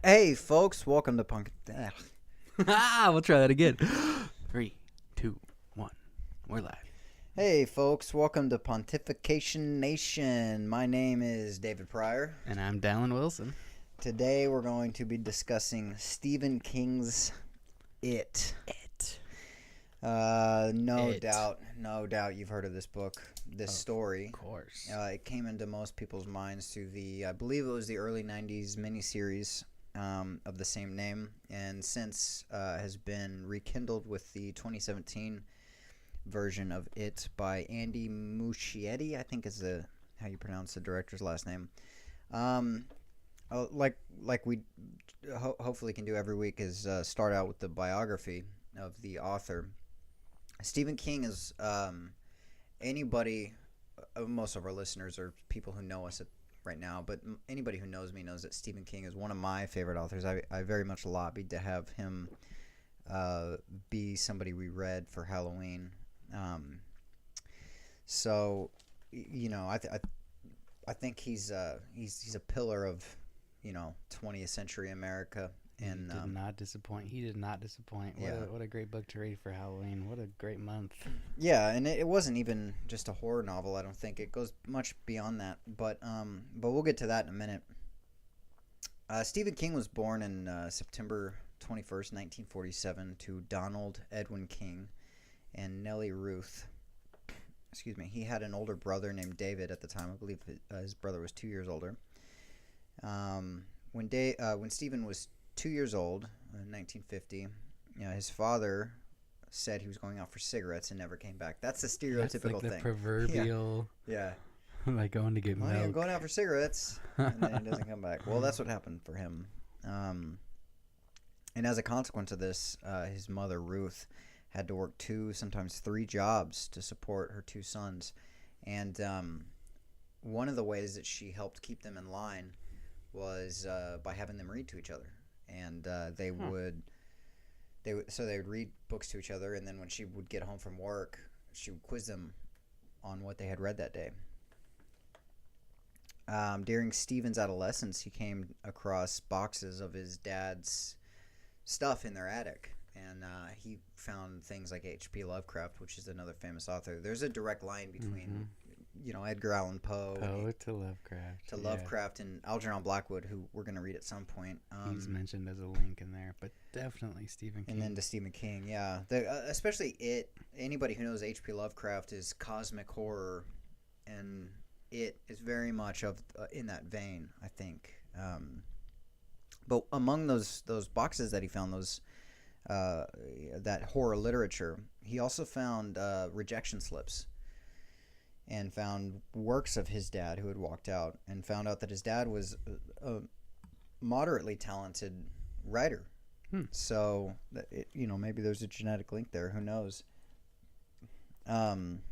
Hey, folks, welcome to Punk. We'll try that again. 3, 2, 1. We're live. Hey, folks, welcome to Pontification Nation. My name is David Pryor. And I'm Dallin Wilson. Today we're going to be discussing Stephen King's It. No doubt you've heard of this book, story. Of course. It came into most people's minds through I believe it was the early 90s miniseries of the same name, and since has been rekindled with the 2017 version of It by Andy Muschietti, I think is how you pronounce the director's last name. Like we hopefully can do every week is start out with the biography of the author. Stephen King is anybody. Most of our listeners are people who know us right now, but anybody who knows me knows that Stephen King is one of my favorite authors. I very much lobbied to have him be somebody we read for Halloween. So, you know, I think he's a pillar of 20th century America. And He did not disappoint. What a great book to read for Halloween. What a great month. Yeah, and it wasn't even just a horror novel. I don't think it goes much beyond that. But we'll get to that in a minute. Stephen King was born in September 21st, 1947, to Donald Edwin King and Nellie Ruth. Excuse me. He had an older brother named David at the time. I believe his brother was 2 years older. When Stephen was 2 years old in 1950, his father said he was going out for cigarettes and never came back. That's the stereotypical thing. Thing. Proverbial. Yeah. Like going to get milk. I'm going out for cigarettes, and then he doesn't come back. Well, that's what happened for him. And as a consequence of this, his mother, Ruth, had to work 2, sometimes 3 jobs to support her 2 sons. And one of the ways that she helped keep them in line was by having them read to each other. And they would read books to each other, and then when she would get home from work, she would quiz them on what they had read that day. During Stephen's adolescence, he came across boxes of his dad's stuff in their attic, and he found things like H.P. Lovecraft, which is another famous author. There's a direct line between Edgar Allan Poe to Lovecraft. Lovecraft and Algernon Blackwood, who we're going to read at some point. He's mentioned as a link in there, but definitely Stephen King. And then to Stephen King, yeah. Especially anybody who knows H.P. Lovecraft is cosmic horror, and It is very much in that vein, I think. But among those boxes that he found, that horror literature, he also found rejection slips, and found works of his dad who had walked out, and found out that his dad was a moderately talented writer. So, maybe there's a genetic link there. Who knows? And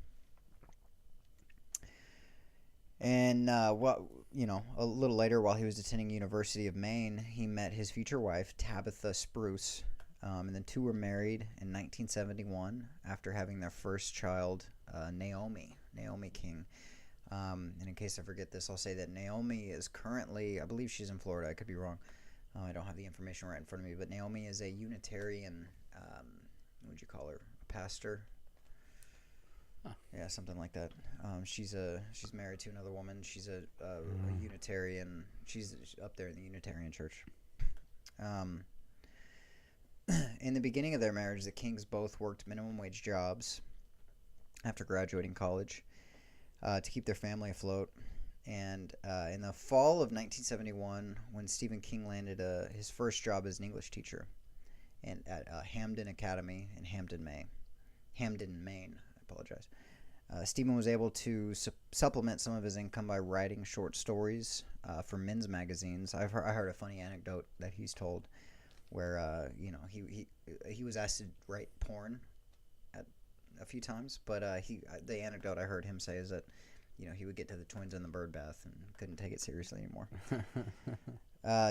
a little later, while he was attending University of Maine, he met his future wife, Tabitha Spruce, and the 2 were married in 1971 after having their first child, Naomi King. And in case I forget this, I'll say that Naomi is currently, I believe she's in Florida. I could be wrong. I don't have the information right in front of me, but Naomi is a Unitarian, what would you call her? A pastor? Huh. Yeah, something like that. She's married to another woman. She's a Unitarian. She's up there in the Unitarian church. In the beginning of their marriage, the Kings both worked minimum wage jobs after graduating college to keep their family afloat. And in the fall of 1971, when Stephen King landed his first job as an English teacher at Hamden Academy in Hamden, Maine. I apologize. Stephen was able to supplement some of his income by writing short stories for men's magazines. I heard a funny anecdote that he's told, where he was asked to write porn a few times, but the anecdote I heard him say is that he would get to the twins in the bird bath and couldn't take it seriously anymore.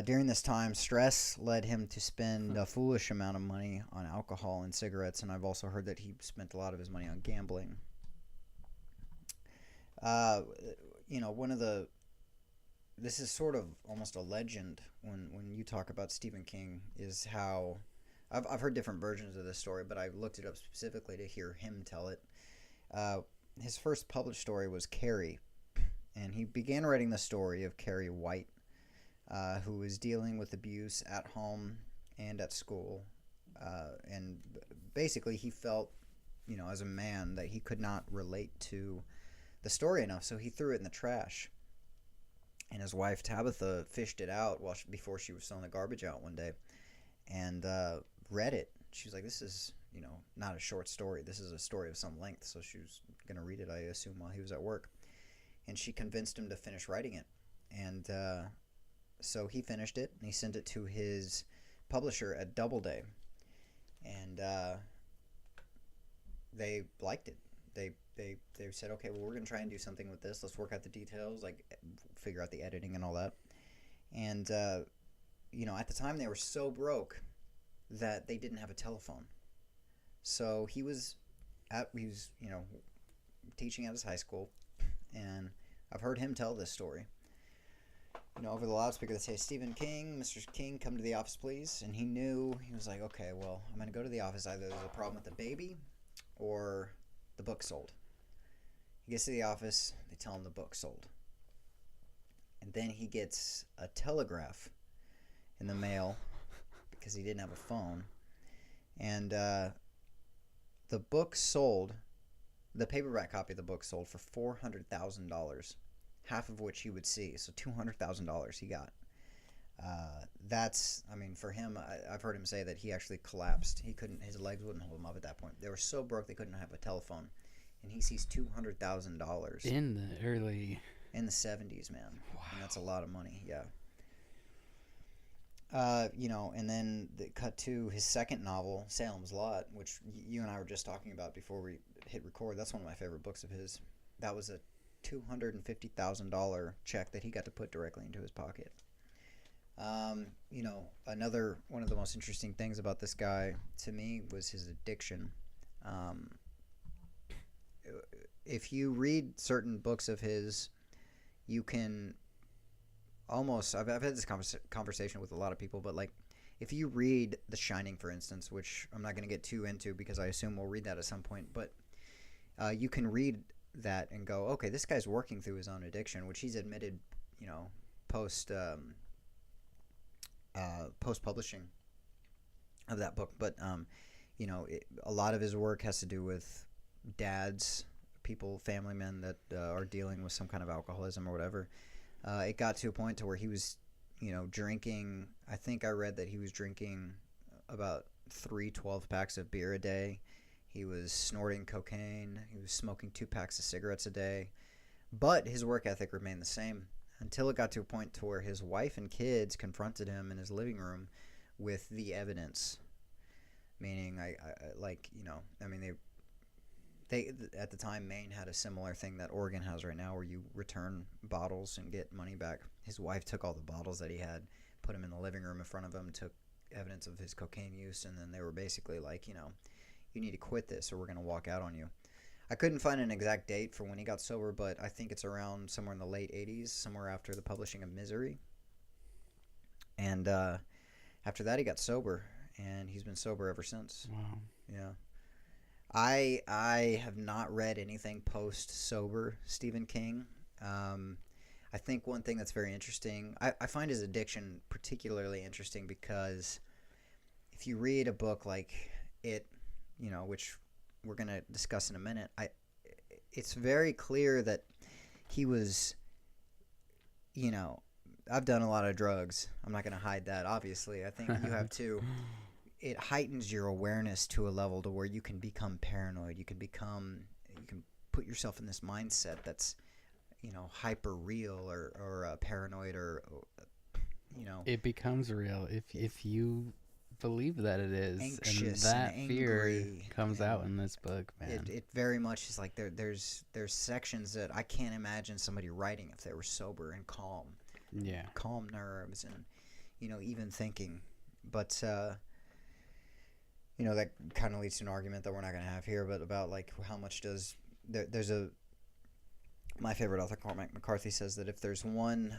During this time, stress led him to spend a foolish amount of money on alcohol and cigarettes, and I've also heard that he spent a lot of his money on gambling. One of the this is sort of almost a legend when you talk about Stephen King, is how I've heard different versions of this story, but I looked it up specifically to hear him tell it. Uh, his first published story was Carrie, and he began writing the story of Carrie White, who was dealing with abuse at home and at school, and basically he felt, as a man, that he could not relate to the story enough, so he threw it in the trash. And his wife Tabitha fished it out before she was throwing the garbage out one day, and read it. She was like, "This is, not a short story. This is a story of some length." So she was gonna read it, I assume, while he was at work. And she convinced him to finish writing it, and so he finished it and he sent it to his publisher at Doubleday, and they liked it. They said, okay, well, we're going to try and do something with this. Let's work out the details, like figure out the editing and all that. And, at the time they were so broke that they didn't have a telephone. So he was teaching at his high school, and I've heard him tell this story. Over the loudspeaker, they say, "Stephen King, Mr. King, come to the office, please." And he was like, okay, well, I'm going to go to the office. Either there's a problem with the baby or the book sold. He gets to the office, they tell him the book sold. And then he gets a telegraph in the mail because he didn't have a phone. And the book sold, the paperback copy of the book sold for $400,000, half of which he would see. So $200,000 he got. For him, I've heard him say that he actually collapsed. His legs wouldn't hold him up at that point. They were so broke they couldn't have a telephone. And he sees $200,000 in the 70s, man. Wow. And that's a lot of money. Yeah. And then they cut to his second novel, Salem's Lot, which you and I were just talking about before we hit record. That's one of my favorite books of his. That was a $250,000 check that he got to put directly into his pocket. Another one of the most interesting things about this guy to me was his addiction. If you read certain books of his, you can almost, I've had this conversation with a lot of people, but like if you read The Shining, for instance, which I'm not going to get too into because I assume we'll read that at some point, but you can read that and go, okay, this guy's working through his own addiction, which he's admitted, post publishing of that book. But a lot of his work has to do with dads, family men that are dealing with some kind of alcoholism or whatever. It got to a point to where he was, drinking. I think I read that he was drinking about 3 12-packs of beer a day. He was snorting cocaine. He was smoking 2 packs of cigarettes a day. But his work ethic remained the same until it got to a point to where his wife and kids confronted him in his living room with the evidence. Meaning, they at the time, Maine had a similar thing that Oregon has right now, where you return bottles and get money back. His wife took all the bottles that he had, put them in the living room in front of him, took evidence of his cocaine use, and then they were basically like, you need to quit this or we're going to walk out on you. I couldn't find an exact date for when he got sober, but I think it's around somewhere in the late 80s, somewhere after the publishing of Misery. And after that, he got sober, and he's been sober ever since. Wow. Yeah. I have not read anything post-sober Stephen King. I think one thing that's very interesting, I find his addiction particularly interesting because if you read a book like it, which we're going to discuss in a minute, it's very clear that he was, I've done a lot of drugs. I'm not going to hide that, obviously. I think you have too. It heightens your awareness to a level to where you can become paranoid. You can put yourself in this mindset that's, hyper real or paranoid or. It becomes real if you believe that it is, anxious and that and fear angry, comes out in this book, man. It very much is like there's sections that I can't imagine somebody writing if they were sober and calm. Yeah. Calm nerves and, even thinking. But, that kind of leads to an argument that we're not going to have here, but about like how much does there's a my favorite author, Cormac McCarthy, says that if there's one,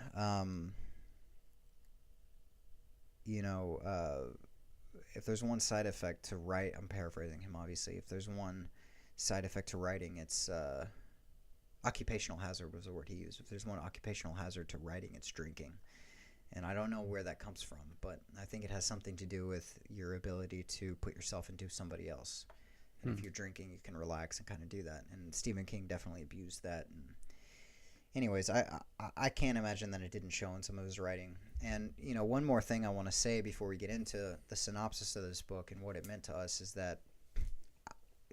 if there's one side effect to write, I'm paraphrasing him, obviously. If there's one side effect to writing, it's occupational hazard was the word he used. If there's one occupational hazard to writing, it's drinking. And I don't know where that comes from, but I think it has something to do with your ability to put yourself into somebody else. And if you're drinking, you can relax and kind of do that. And Stephen King definitely abused that. And anyways, I can't imagine that it didn't show in some of his writing. And, one more thing I want to say before we get into the synopsis of this book and what it meant to us is that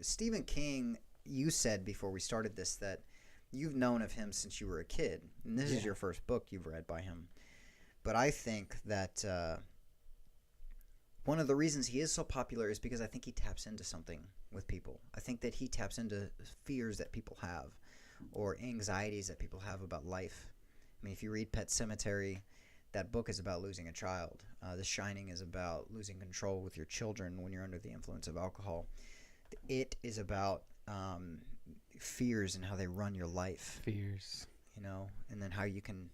Stephen King, you said before we started this that you've known of him since you were a kid. And this is your first book you've read by him. But I think that one of the reasons he is so popular is because I think he taps into something with people. I think that he taps into fears that people have or anxieties that people have about life. I mean, if you read Pet Sematary, that book is about losing a child. The Shining is about losing control with your children when you're under the influence of alcohol. It is about fears and how they run your life. Fears. And then how you can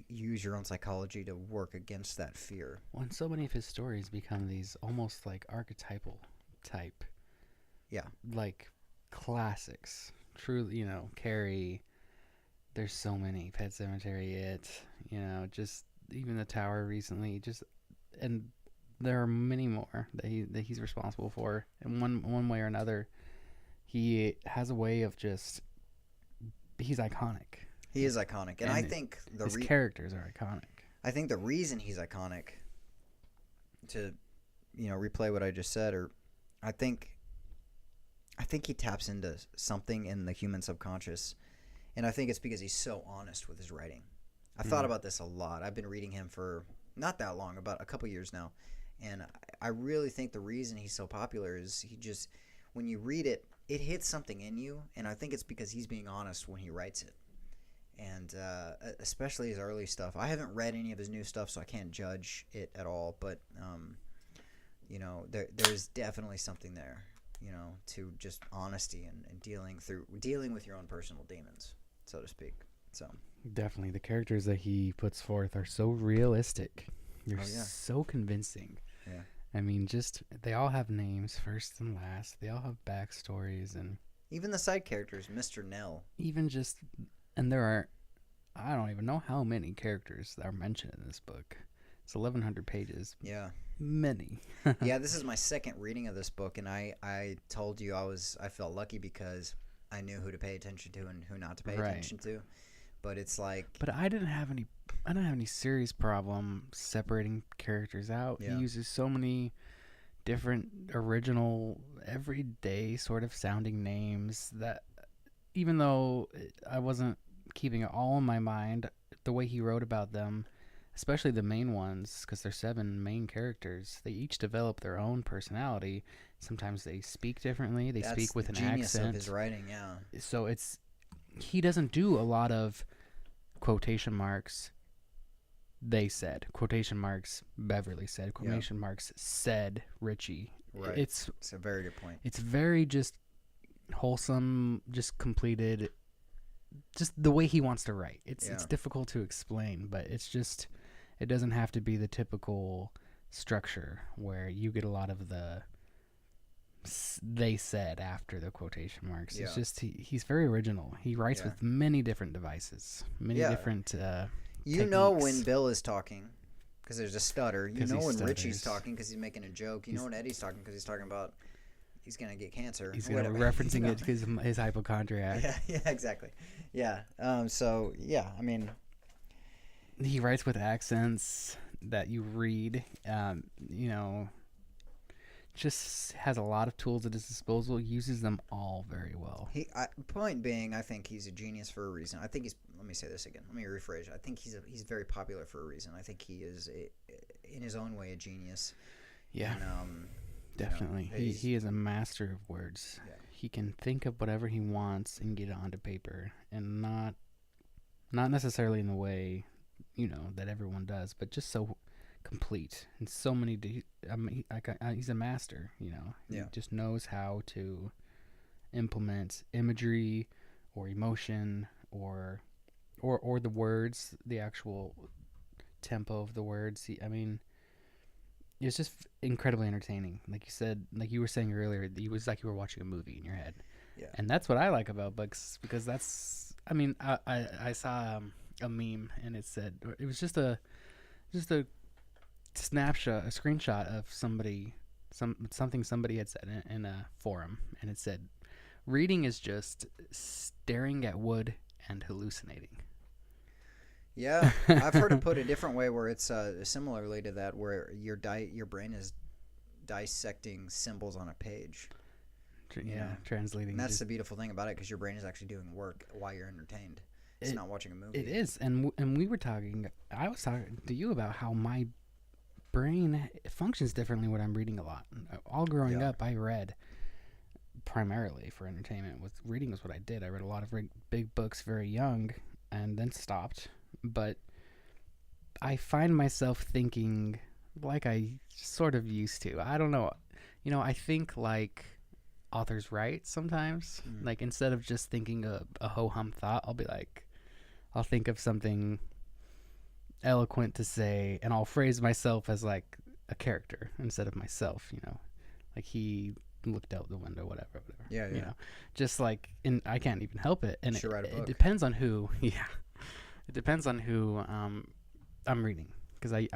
use your own psychology to work against that fear. Well, and so many of his stories become these almost like archetypal type. Yeah. Like classics. Truly, Carrie. There's so many. Pet Sematary, just even The Tower recently. And there are many more that he's responsible for. In one way or another, he has a way of he's iconic. He is iconic, and I think his characters are iconic. I think the reason he's iconic, to replay what I just said, or I think he taps into something in the human subconscious, and I think it's because he's so honest with his writing. I've thought about this a lot. I've been reading him for not that long, about a couple years now, and I really think the reason he's so popular is when you read it, it hits something in you, and I think it's because he's being honest when he writes it. And especially his early stuff. I haven't read any of his new stuff, so I can't judge it at all. But, there's definitely something there, to just honesty and dealing with your own personal demons, so to speak. So definitely, the characters that he puts forth are so realistic. They're so convincing. Yeah. I mean, they all have names, first and last. They all have backstories, and even the side characters, Mr. Nell. And there are, I don't even know how many characters that are mentioned in this book. It's 1,100 pages. Yeah. Many. Yeah, this is my second reading of this book, and I told you I felt lucky because I knew who to pay attention to and who not to pay attention to. But it's like... But I didn't have any serious problem separating characters out. Yeah. He uses so many different, original, everyday sort of sounding names that even though I wasn't keeping it all in my mind, the way he wrote about them, especially the main ones, because there's 7 main characters, they each develop their own personality. Sometimes they speak differently. They speak with an accent. That's the genius of his writing, yeah. So he doesn't do a lot of quotation marks, they said, quotation marks, Beverly said, quotation marks, said Richie. Right. It's a very good point. It's very just wholesome, just completed, just the way he wants to write. It's difficult to explain, but it doesn't have to be the typical structure where you get a lot of the they said after the quotation marks. It's just he's very original. He writes with many different devices, many different techniques. When Bill is talking because there's a stutter. You know when Richie's talking because he's making a joke. You know when Eddie's talking because he's talking about he's going to get cancer. He's going to referencing it because his hypochondriac. Yeah, exactly. Yeah. I mean, he writes with accents that you read, just has a lot of tools at his disposal, uses them all very well. Point being, I think he's a genius for a reason. I think let me say this again. Let me rephrase. I think he's very popular for a reason. I think he is, in his own way, a genius. Yeah. And, definitely. He is a master of words. Yeah. He can think of whatever he wants and get it onto paper, and not necessarily in the way, that everyone does, but just so complete and so many. He's a master. He just knows how to implement imagery or emotion or the words, the actual tempo of the words. I mean, it's just incredibly entertaining. Like you said, like you were saying earlier, it was like you were watching a movie in your head. Yeah. And that's what I like about books, because that's, I mean, I saw a meme, and it said, it was just a snapshot, a screenshot of something somebody had said in a forum, and it said, reading is just staring at wood and hallucinating. Yeah, I've heard it put a different way, where it's similarly to that, where your brain is dissecting symbols on a page. Translating. And that's the beautiful thing about it, because your brain is actually doing work while you're entertained. It's not watching a movie. It is, and we were talking. I was talking to you about how my brain functions differently when I'm reading a lot. All growing up, I read primarily for entertainment. Reading was what I did. I read a lot of big books very young, and then stopped. But I find myself thinking like I sort of used to. I don't know. I think like authors write sometimes. Like, instead of just thinking a ho-hum thought, I'll think of something eloquent to say, and I'll phrase myself as like a character instead of myself, like he looked out the window, whatever. Yeah. Just like, and I can't even help it. And it depends on who, it depends on who I'm reading, because I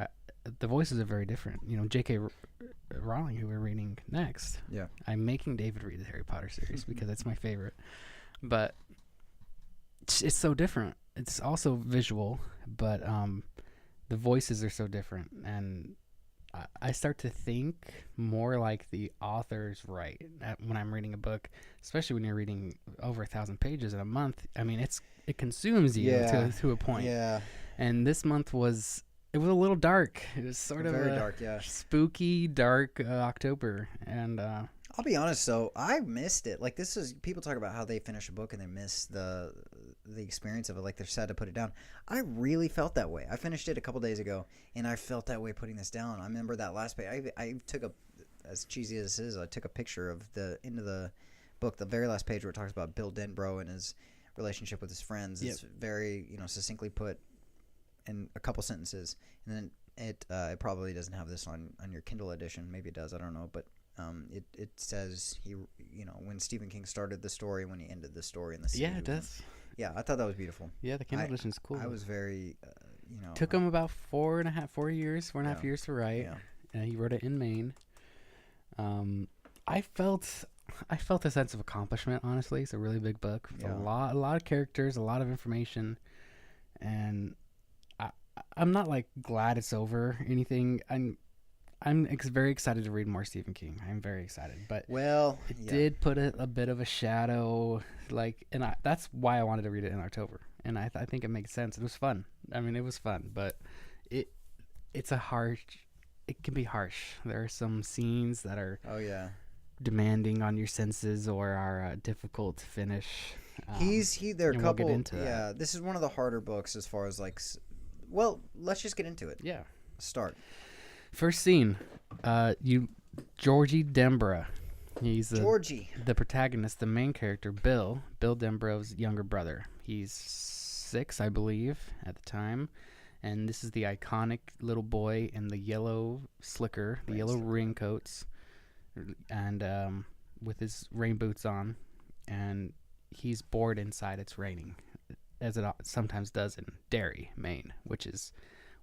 the voices are very different. J.K. Rowling, who we're reading next. Yeah. I'm making David read the Harry Potter series because it's my favorite. But it's so different. It's also visual, but the voices are so different. And I start to think more like the authors write when I'm reading a book, especially when you're reading over 1,000 pages in a month. I mean, it consumes you to a point. Yeah. And this month was a little dark. It was sort of very dark, yeah. Spooky, dark October. And I'll be honest, though, I missed it. Like, this is, people talk about how they finish a book and they miss the experience of it. Like, they're sad to put it down. I really felt that way. I finished it a couple days ago, and I felt that way putting this down. I remember that last page. I took as cheesy as this is, I took a picture of the end of the book, the very last page where it talks about Bill Denbrough and his relationship with his friends. It's very, succinctly put in a couple sentences. And then it probably doesn't have this on your Kindle edition. Maybe it does. I don't know. But it says he, when Stephen King started the story, when he ended the story in the scene. Yeah, it does. Yeah, I thought that was beautiful. Yeah, the Kindle edition's cool. I was very, Took him about 4.5 years to write. Yeah. And he wrote it in Maine. I felt a sense of accomplishment. Honestly, it's a really big book with a lot of characters, a lot of information, and I'm not like glad it's over or anything. I'm very excited to read more Stephen King. I'm very excited, but it did put a bit of a shadow, like, and that's why I wanted to read it in October, and I think it makes sense. It was fun. I mean, it was fun, but it can be harsh. There are some scenes that are demanding on your senses or are difficult to finish. There are a couple. We'll get into that. This is one of the harder books as far as like. Well, let's just get into it. Yeah. Start. First scene, Georgie Denbrough. He's the protagonist, the main character, Bill Denbrough's younger brother. He's 6, I believe, at the time. And this is the iconic little boy in the yellow slicker, the yellow raincoats, and with his rain boots on. And he's bored inside. It's raining, as it sometimes does in Derry, Maine, which is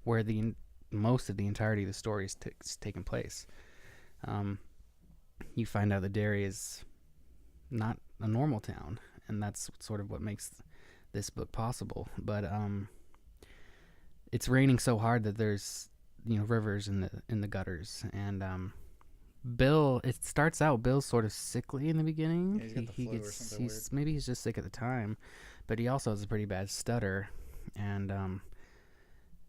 where most of the entirety of the story is taking place. You find out that Derry is not a normal town, and that's sort of what makes this book possible. But it's raining so hard that there's rivers in the gutters, and Bill. It starts out Bill's sort of sickly in the beginning. Yeah, maybe he's just sick at the time, but he also has a pretty bad stutter, and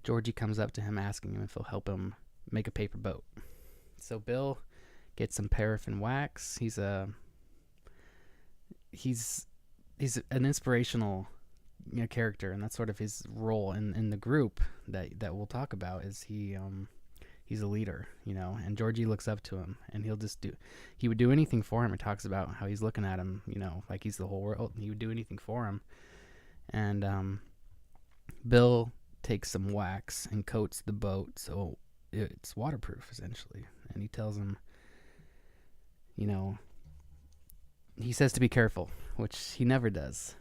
Georgie comes up to him asking him if he'll help him make a paper boat. So Bill gets some paraffin wax. He's an inspirational character, and that's sort of his role in the group that we'll talk about. Is he's a leader, and Georgie looks up to him, and he would do anything for him. It talks about how he's looking at him, like he's the whole world, and he would do anything for him. And Bill takes some wax and coats the boat so it's waterproof, essentially. And he tells him, he says to be careful, which he never does.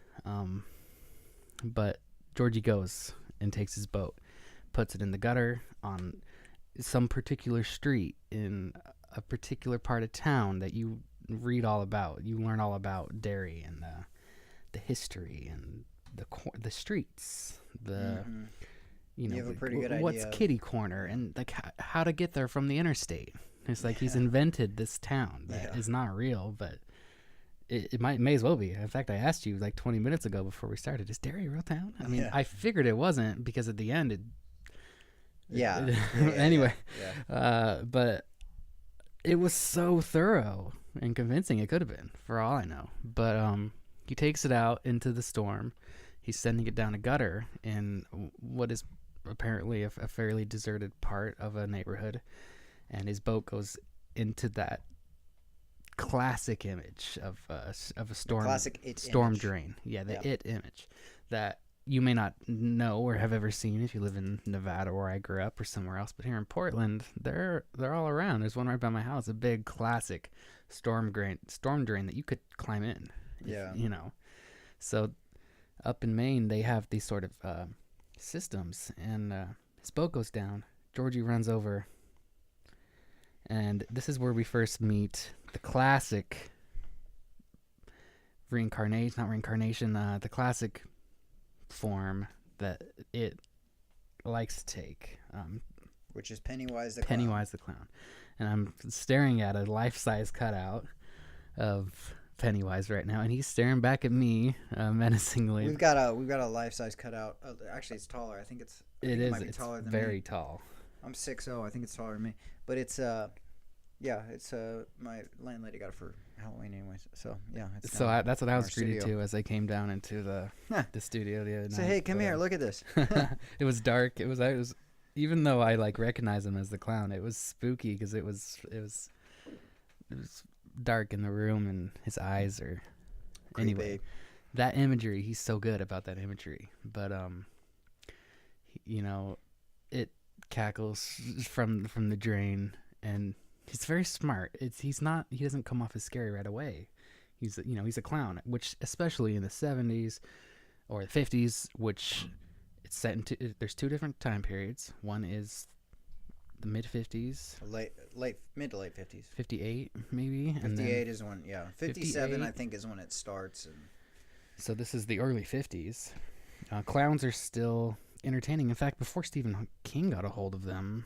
But Georgie goes and takes his boat, puts it in the gutter on some particular street in a particular part of town that you read all about. You learn all about Derry and the history and the streets. You have a pretty good what's idea. Kitty Corner and like how to get there from the interstate. It's like he's invented this town that is not real, but it may as well be. In fact, I asked you like 20 minutes ago before we started, is Derry a real town? I mean, I figured it wasn't because at the end anyway. But it was so thorough and convincing. It could have been, for all I know. But he takes it out into the storm. He's sending it down a gutter in what is apparently a fairly deserted part of a neighborhood, and his boat goes into that classic image of a storm drain. Yeah, It image that you may not know or have ever seen if you live in Nevada where I grew up or somewhere else, but here in Portland, they're all around. There's one right by my house, a big classic storm drain that you could climb in. Yeah. So up in Maine, they have these sort of systems, and his boat goes down. Georgie runs over, and this is where we first meet the classic the classic form that it likes to take, which is Pennywise the Clown. And I'm staring at a life-size cutout of Pennywise right now, and he's staring back at me menacingly. We've got a life-size cutout. Actually, it's taller. It might be taller than very me. Tall. I'm 6'0". I think it's taller than me. But it's my landlady got it for Halloween anyways. So yeah. That's what I was greeted to as I came down into the studio the other night. So hey, come here, look at this. It was dark. It was even though I like recognize him as the clown, it was spooky because it was dark in the room and his eyes are Creepy. Anyway. That imagery, he's so good about that imagery. But it cackles from the drain, and he's very smart. He doesn't come off as scary right away. He's a clown, which especially in the 70s or the 50s, which it's set into. There's two different time periods. One is the mid 50s, mid to late 50s, 58 maybe, 58 is when 57 I think is when it starts. And so this is the early 50s. Clowns are still entertaining. In fact, before Stephen King got a hold of them,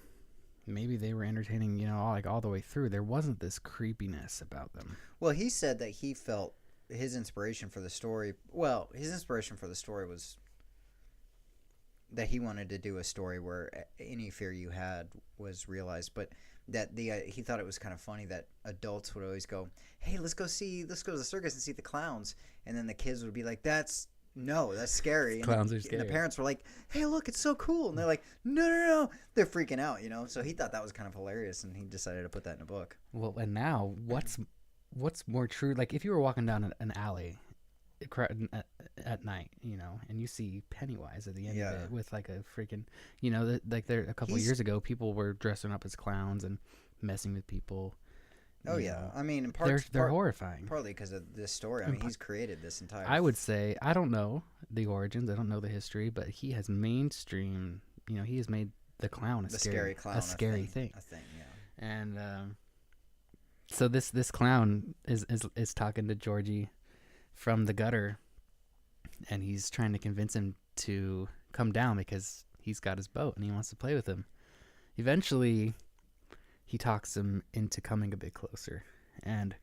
maybe they were entertaining, all the way through. There wasn't this creepiness about them. Well, he said that he felt his inspiration for the story. Well, his inspiration for the story was that he wanted to do a story where any fear you had was realized, but that he thought it was kind of funny that adults would always go, "Hey, let's go to the circus and see the clowns," and then the kids would be like, "That's scary." Clowns are scary. And the parents were like, "Hey, look, it's so cool," and they're like, "No," they're freaking out, So he thought that was kind of hilarious, and he decided to put that in a book. Well, and now what's more true? Like if you were walking down an alley at night, and you see Pennywise at the end of it with like a freaking, like there a couple of years ago, people were dressing up as clowns and messing with people. Oh yeah, I mean, they're horrifying. Partly because of this story. I mean, he's created this entire. I would say I don't know the origins. I don't know the history, but he has mainstream. He has made the clown a scary thing. A thing, yeah. And so this clown is talking to Georgie from the gutter, and he's trying to convince him to come down because he's got his boat and he wants to play with him. Eventually, he talks him into coming a bit closer, and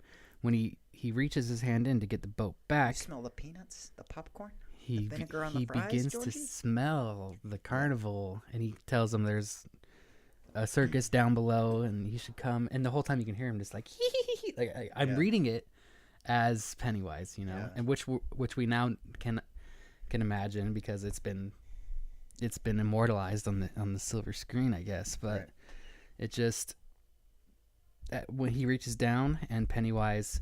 when he reaches his hand in to get the boat back, you smell the peanuts, the popcorn, the vinegar on the fries, begins Georgie? to smell the carnival, and he tells him there's a circus down below and he should come, and the whole time you can hear him just like hee. Like I'm reading it as Pennywise, and which we now can imagine because it's been immortalized on the silver screen, I guess. But it just when he reaches down and Pennywise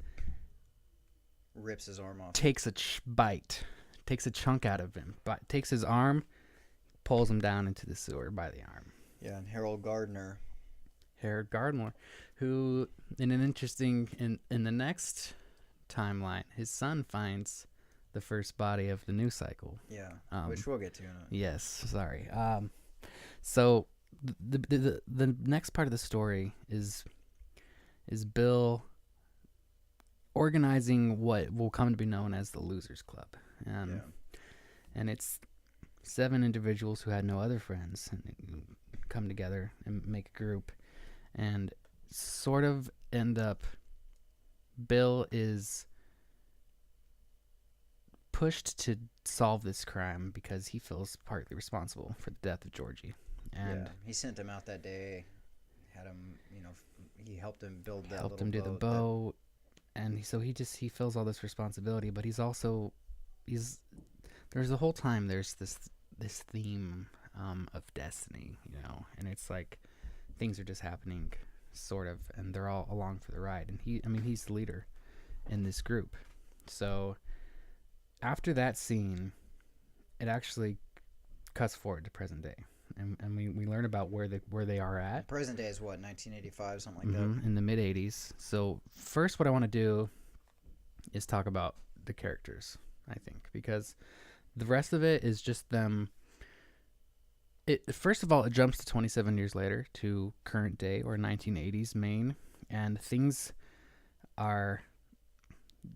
rips his arm off, takes a bite takes a chunk out of him, but takes his arm, pulls him down into the sewer by the arm. Yeah, and Harold Gardner, who in an interesting in the next timeline, his son finds the first body of the new cycle. Yeah, which we'll get to in a... Yes, sorry. So the next part of the story is Bill organizing what will come to be known as the Losers Club. And it's 7 individuals who had no other friends and come together and make a group and sort of end up... Bill is pushed to solve this crime because he feels partly responsible for the death of Georgie. And he sent him out that day, had him, he helped him build that helped him do the boat, and so he feels all this responsibility, but there's the whole time there's this theme of destiny, and it's like things are just happening sort of, and they're all along for the ride, and he's the leader in this group. So after that scene, it actually cuts forward to present day, and we learn about where they are at. Present day is what, 1985, something like that? In the mid 80s. So first, what I want to do is talk about the characters, I think, because the rest of it is just them. First of all, it jumps to 27 years later to current day, or 1980s Maine, and things are...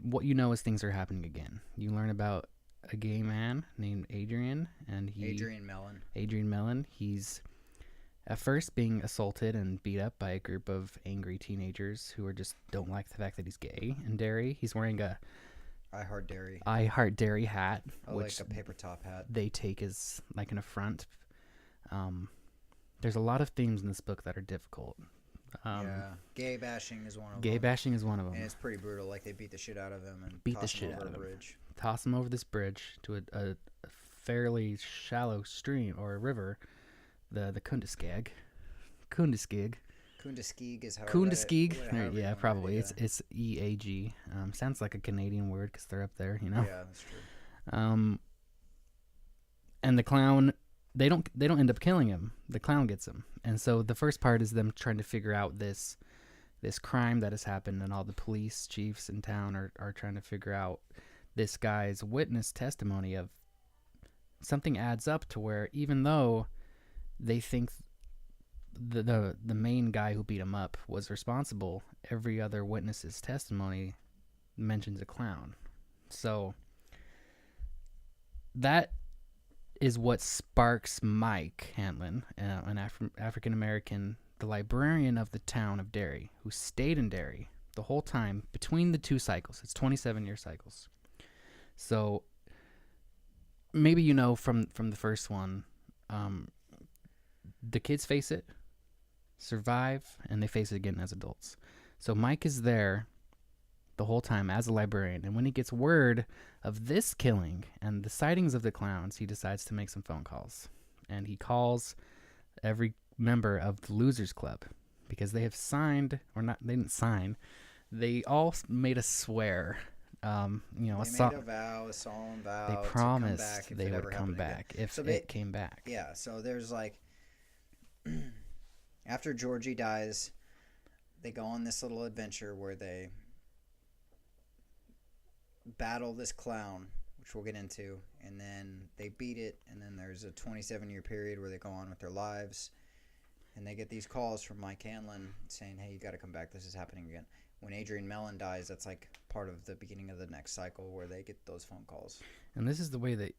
What things are happening again. You learn about a gay man named Adrian, and Adrian Mellon. He's at first being assaulted and beat up by a group of angry teenagers who don't like the fact that he's gay in Derry. He's wearing a I Heart Derry hat, which like a paper top hat. They take as like an affront. There's a lot of themes in this book that are difficult. Gay bashing is one of them. Gay bashing is one of them. And it's pretty brutal. Like, they beat the shit out of him and toss him over this bridge to a fairly shallow stream or a river, the Kundiskeg. Kundiskeg is how Kundiskeg. Yeah, probably. It's EAG. Sounds like a Canadian word because they're up there, Yeah, that's true. And the clown... They don't end up killing him. The clown gets him. And so the first part is them trying to figure out this crime that has happened, and all the police chiefs in town are trying to figure out this guy's witness testimony of something adds up to where, even though they think the main guy who beat him up was responsible, every other witness's testimony mentions a clown. So that is what sparks Mike Hanlon, an African-American, the librarian of the town of Derry, who stayed in Derry the whole time between the 2 cycles. It's 27-year cycles. So maybe from the first one, the kids face it, survive, and they face it again as adults. So Mike is there the whole time as a librarian, and when he gets word of this killing and the sightings of the clowns, he decides to make some phone calls, and he calls every member of the Losers Club because they have signed, or not, they didn't sign, they all made a swear, they made a solemn vow. They promised they would come back if it came back. Yeah, so there's like, after Georgie dies, they go on this little adventure where they battle this clown, which we'll get into, and then they beat it, and then there's a 27-year period where they go on with their lives, and they get these calls from Mike Hanlon saying, hey, you got to come back, this is happening again. When Adrian Mellon dies, that's like part of the beginning of the next cycle where they get those phone calls. And this is the way that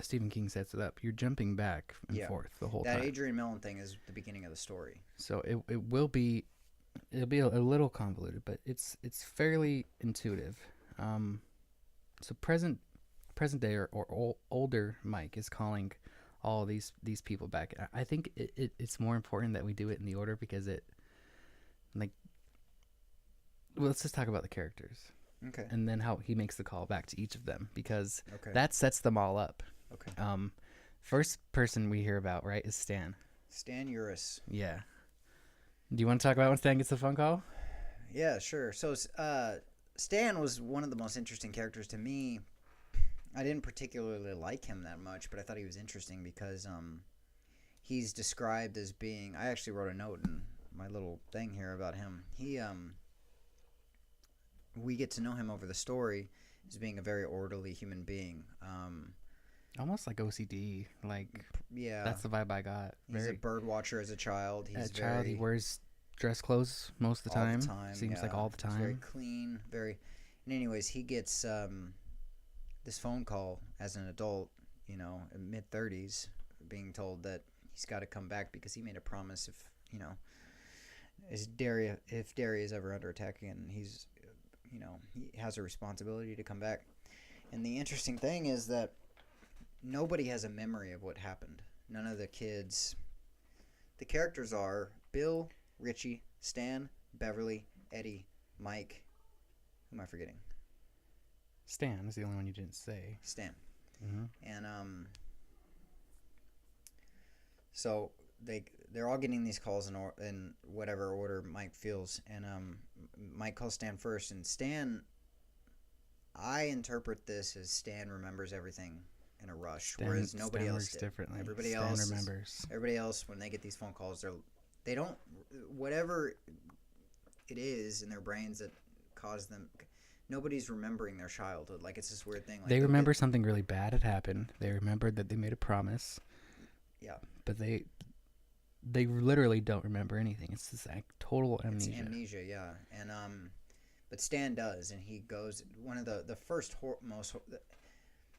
Stephen King sets it up. You're jumping back and forth the whole time. That Adrian Mellon thing is the beginning of the story. So it'll be a little convoluted, but it's fairly intuitive. So present day or older Mike is calling all these people back. I think it's more important that we do it in the order because let's just talk about the characters. Okay. And then how he makes the call back to each of them, because that sets them all up. Okay. First person we hear about, right, is Stan. Stan Uris. Yeah. Do you want to talk about when Stan gets the phone call? Yeah, sure. So Stan was one of the most interesting characters to me I didn't particularly like him that much, but I thought he was interesting because he's described as being. I actually wrote a note in my little thing here about him. We get to know him over the story as being a very orderly human being. Almost like OCD. Like, Yeah, that's the vibe I got. he's a bird watcher as a child. He's he wears dress clothes most of the all time. the time. Seems like yeah. all the He's very time. clean. Very. And anyways, he gets this phone call as an adult, in mid-30s, being told that he's got to come back because he made a promise if Derry is ever under attack again, he has a responsibility to come back. And the interesting thing is that nobody has a memory of what happened. None of the kids. The characters are Bill, Richie, Stan, Beverly, Eddie, Mike. Who am I forgetting? Stan is the only one you didn't say. Stan. Mm-hmm. And so they're all getting these calls in whatever order Mike feels, and Mike calls Stan first, and Stan. I interpret this as Stan remembers everything in a rush, whereas nobody Stan else works did. differently. Everybody Stan else remembers. Everybody else, when they get these phone calls, they don't whatever it is in their brains that caused them. Nobody's remembering their childhood. Like, it's this weird thing. Like, they remember something really bad had happened. They remembered that they made a promise. Yeah. But they literally don't remember anything. It's this total amnesia. It's amnesia, yeah. And but Stan does, and he goes. One of the first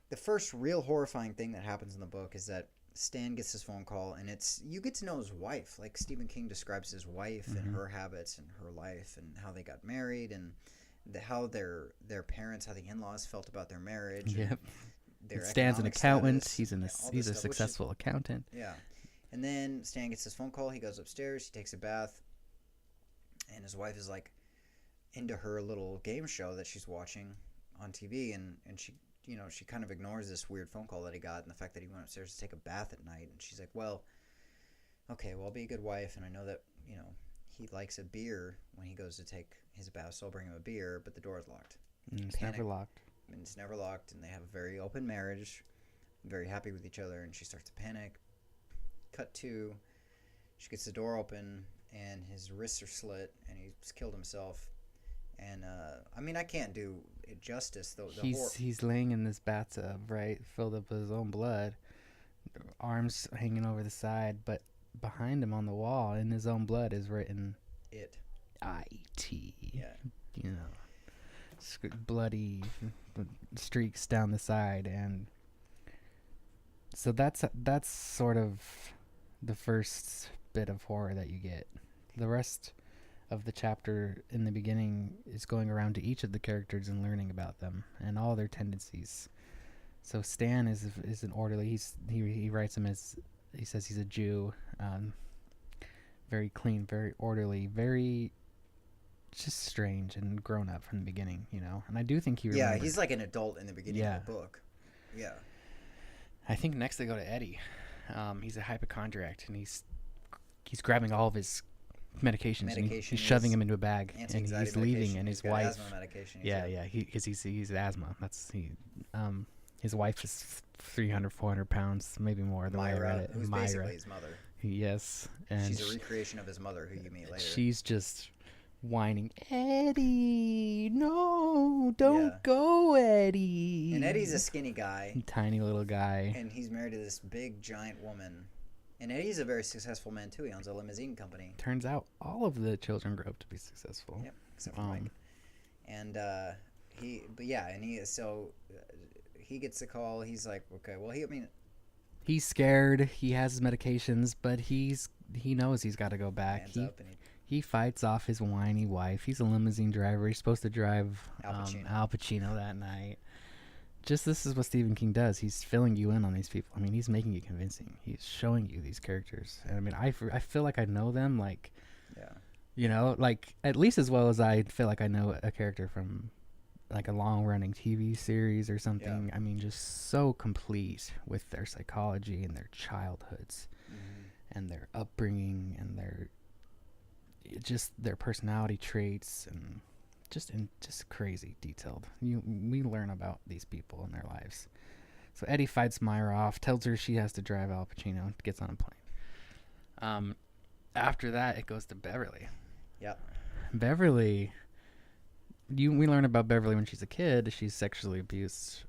the first real horrifying thing that happens in the book is that Stan gets this phone call, and you get to know his wife. Like, Stephen King describes his wife and her habits and her life and how they got married and how their parents, how the in-laws felt about their marriage. Yep. Stan's an accountant. Status, He's a successful accountant. Yeah. And then Stan gets this phone call. He goes upstairs. He takes a bath. And his wife is, like, into her little game show that she's watching on TV. And she, she kind of ignores this weird phone call that he got and the fact that he went upstairs to take a bath at night. And she's like, well, okay, well, I'll be a good wife. And I know that, he likes a beer when he goes to take his bath, so I'll bring him a beer, but the door is locked. It's never locked. And it's never locked, and they have a very open marriage, very happy with each other, and she starts to panic. Cut to, she gets the door open, and his wrists are slit, and he's killed himself. And, I can't do it justice, though. He's laying in this bathtub, right, filled up with his own blood, arms hanging over the side, but behind him on the wall in his own blood is written I-T. Yeah. Bloody streaks down the side. And so that's sort of the first bit of horror that you get. The rest of the chapter in the beginning is going around to each of the characters and learning about them and all their tendencies. So Stan is an orderly. He writes him as, he says he's a Jew, very clean, very orderly, very just strange and grown up from the beginning, And I do think he remembered. Yeah, he's like an adult in the beginning of the book. Yeah. I think next they go to Eddie. He's a hypochondriac, and he's grabbing all of his medications and he's shoving them into a bag, and he's leaving, and his wife. Asthma medication. Because he's asthma. His wife is 300, 400 pounds, maybe more. The way I read it. Who's basically his mother. Yes, and she's a recreation of his mother, who you meet later. She's just whining, Eddie, no, don't go, Eddie. And Eddie's a skinny guy, tiny little guy, and he's married to this big giant woman. And Eddie's a very successful man too. He owns a limousine company. Turns out all of the children grow up to be successful. Yep, except for Mike. And he gets the call. He's like, okay, well, he's scared. He has his medications, but he knows he's got to go back. He fights off his whiny wife. He's a limousine driver. He's supposed to drive Al Pacino that night. This is what Stephen King does. He's filling you in on these people. He's making it convincing. He's showing you these characters. And I feel like I know them, like, like at least as well as I feel like I know a character from like a long-running TV series or something. Yeah. Just so complete with their psychology and their childhoods, and their upbringing and their personality traits, and just crazy detailed. We learn about these people and their lives. So Eddie fights Myra off, tells her she has to drive Al Pacino, gets on a plane. After that, it goes to Beverly. Yep. Beverly, we learn about Beverly when she's a kid. She's sexually abused,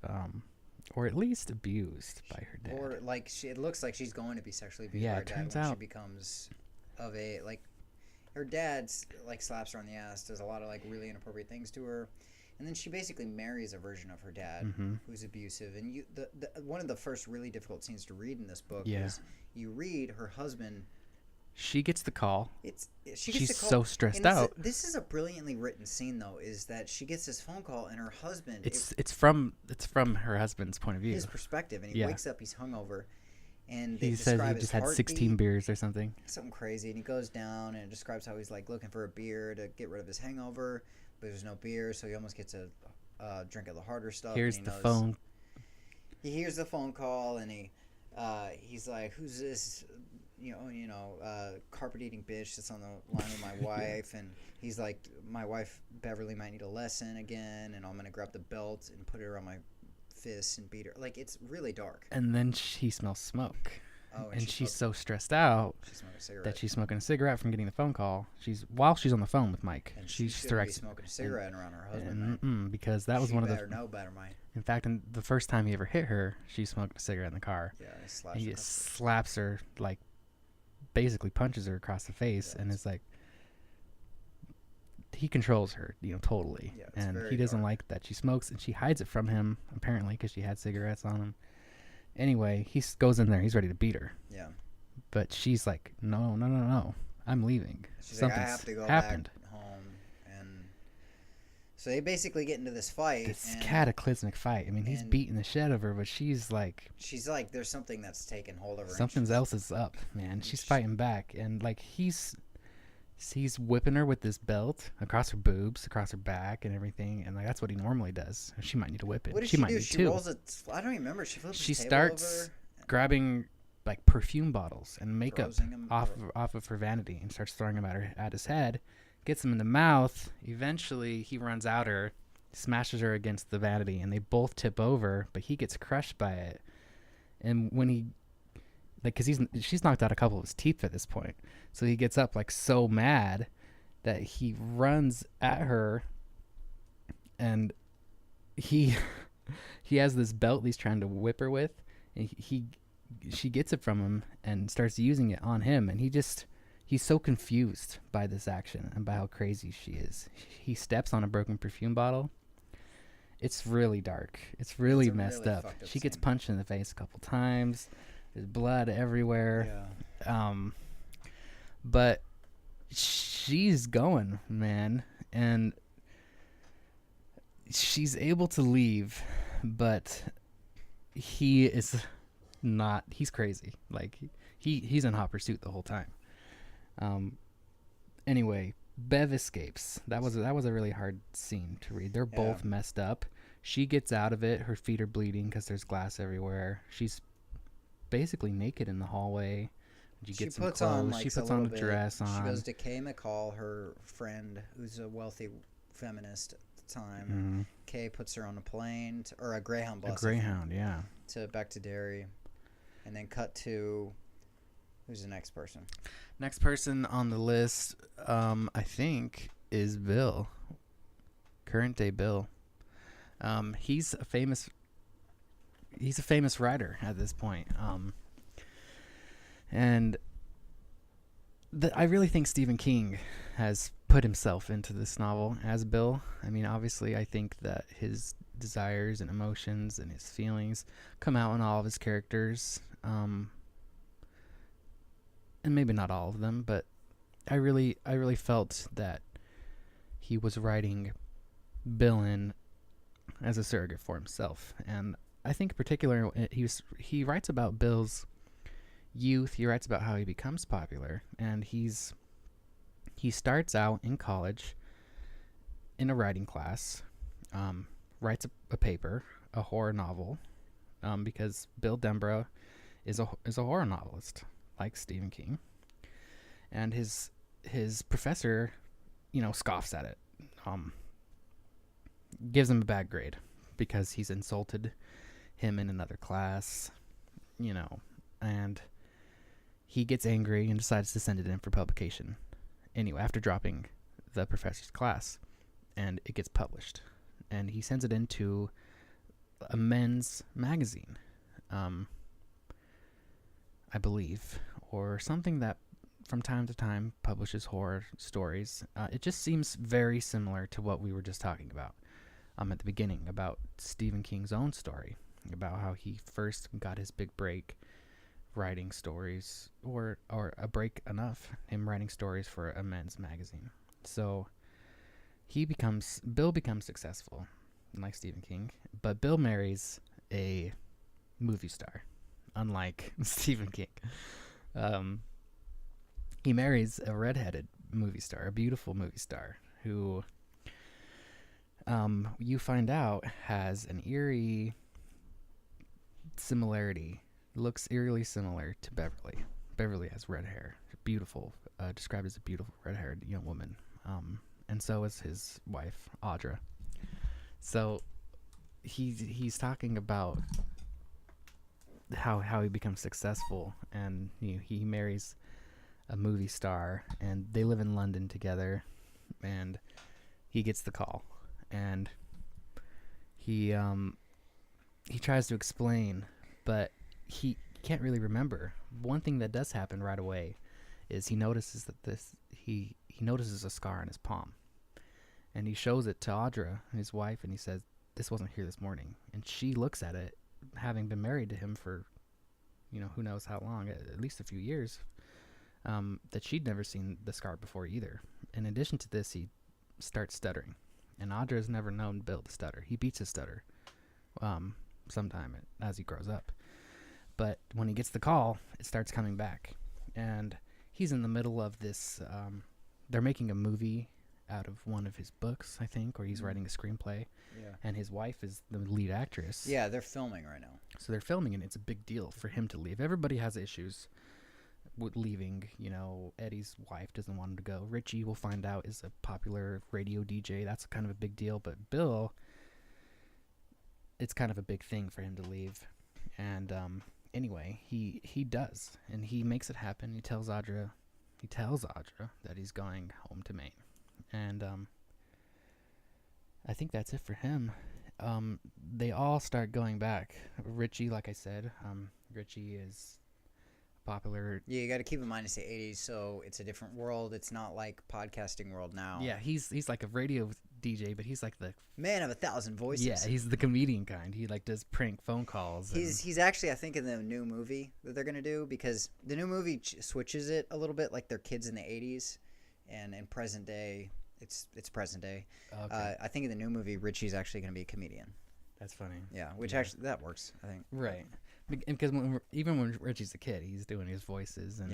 or at least abused by her dad. Or like it looks like she's going to be sexually abused by her dad when she becomes of a like. Her dad's like slaps her on the ass, does a lot of like really inappropriate things to her, and then she basically marries a version of her dad who's abusive. And one of the first really difficult scenes to read in this book is you read her husband. She gets the call. She's so stressed out. This is a brilliantly written scene, though. Is that she gets this phone call and her husband? It's from her husband's point of view, his perspective, and he wakes up, he's hungover, and he says he just had 16 beers or something crazy, and he goes down and it describes how he's like looking for a beer to get rid of his hangover, but there's no beer, so he almost gets a drink of the harder stuff. Here's the phone. He hears the phone call, and he's like, "Who's this?" Carpet eating bitch that's on the line with my wife. And he's like, my wife Beverly might need a lesson again, and I'm gonna grab the belt and put it around my fist and beat her. Like, it's really dark. And then she smells smoke. Oh, and she's so stressed out that she's smoking a cigarette from getting the phone call. While she's on the phone with Mike, and she's directed smoking a cigarette around her husband, right? Because that was one of the. Know better, Mike. In fact, the first time he ever hit her, she smoked a cigarette in the car. Yeah, he slaps her, like, basically punches her across the face, and it's like he controls her, totally. Yeah, and he doesn't like that she smokes, and she hides it from him apparently because she had cigarettes on him. Anyway, he goes in there, he's ready to beat her. Yeah, but she's like, no, I'm leaving. Something's like, I have to go happened. Back home, and so they basically get into this fight. This cataclysmic fight. I mean, he's beating the shit out of her, but she's like, there's something that's taken hold of her. Something else is up, man. She's fighting back, and like he's whipping her with this belt across her boobs, across her back, and everything, and like that's what he normally does. She might need to whip it. What does she might do? Need she too. rolls it. I don't even remember. She starts grabbing like perfume bottles and makeup off of her vanity and starts throwing them at his head. Gets him in the mouth. Eventually, he runs at her, smashes her against the vanity, and they both tip over. But he gets crushed by it. And when he, like, because she's knocked out a couple of his teeth at this point, so he gets up like so mad that he runs at her, and he has this belt he's trying to whip her with, and she gets it from him and starts using it on him, and he's so confused by this action and by how crazy she is. He steps on a broken perfume bottle. It's really dark. It's really messed up. She gets punched in the face a couple times. There's blood everywhere. Yeah. But she's going, man, and she's able to leave, but he is not. He's crazy. Like he's in hot pursuit the whole time. Anyway, Bev escapes. That was a really hard scene to read. They're both messed up. She gets out of it. Her feet are bleeding because there's glass everywhere. She's basically naked in the hallway. She puts on a dress on. She goes to Kay McCall, her friend, who's a wealthy feminist at the time. Mm-hmm. Kay puts her on a plane or a Greyhound bus. A Greyhound, yeah. Back to Derry, and then cut to who's the next person? Next person on the list, I think, is Bill. Current day Bill. He's a famous writer at this point. And I really think Stephen King has put himself into this novel as Bill. I mean, obviously, I think that his desires and emotions and his feelings come out in all of his characters. And maybe not all of them, but I really felt that he was writing Bill in as a surrogate for himself. And I think in particular, he writes about Bill's youth. He writes about how he becomes popular, and he starts out in college in a writing class, writes a paper, a horror novel, because Bill Denborough is a horror novelist like Stephen King, and his professor, scoffs at it, gives him a bad grade because he's insulted him in another class, and he gets angry and decides to send it in for publication. Anyway, after dropping the professor's class, and it gets published, and he sends it into a men's magazine, I believe, or something that from time to time publishes horror stories. It just seems very similar to what we were just talking about at the beginning, about Stephen King's own story, about how he first got his big break writing stories, or a break enough, him writing stories for a men's magazine. So Bill becomes successful, like Stephen King, but Bill marries a movie star, unlike Stephen King. He marries a redheaded movie star, a beautiful movie star, who you find out has an eerie similarity, looks eerily similar to Beverly. Beverly has red hair, beautiful, described as a beautiful red-haired young woman, and so is his wife, Audra. So he's talking about how he becomes successful, and he marries a movie star, and they live in London together, and he gets the call, and he tries to explain, but he can't really remember. One thing that does happen right away is he notices that he notices a scar on his palm, and he shows it to Audra, his wife, and he says, "This wasn't here this morning." And she looks at it, having been married to him for, who knows how long, at least a few years, that she'd never seen the scar before either. In addition to this, he starts stuttering, and Audra has never known Bill to stutter. He beats his stutter sometime as he grows up. But when he gets the call, it starts coming back. And he's in the middle of this, they're making a movie out of one of his books, I think, or he's writing a screenplay. Yeah. And his wife is the lead actress. Yeah, they're filming right now. So they're filming, and it's a big deal for him to leave. Everybody has issues with leaving. Eddie's wife doesn't want him to go. Richie, we'll find out, is a popular radio DJ. That's kind of a big deal. But Bill, it's kind of a big thing for him to leave. And anyway, he does, and he makes it happen. He tells Audra that he's going home to Maine, and I think that's it for him. They all start going back. Richie, like I said, Richie is popular. Yeah, you got to keep in mind it's the 80s, so it's a different world. It's not like podcasting world now. Yeah, he's like a radio DJ, but he's like the man of 1,000 voices. Yeah, he's the comedian kind. He does prank phone calls. He's actually, I think, in the new movie that they're gonna do, because the new movie switches it a little bit, like they're kids in the 80s, and in present day, it's present day. Okay. I think in the new movie, Richie's actually gonna be a comedian. That's funny. Yeah, actually that works, I think. Right. Because even when Richie's a kid, he's doing his voices, and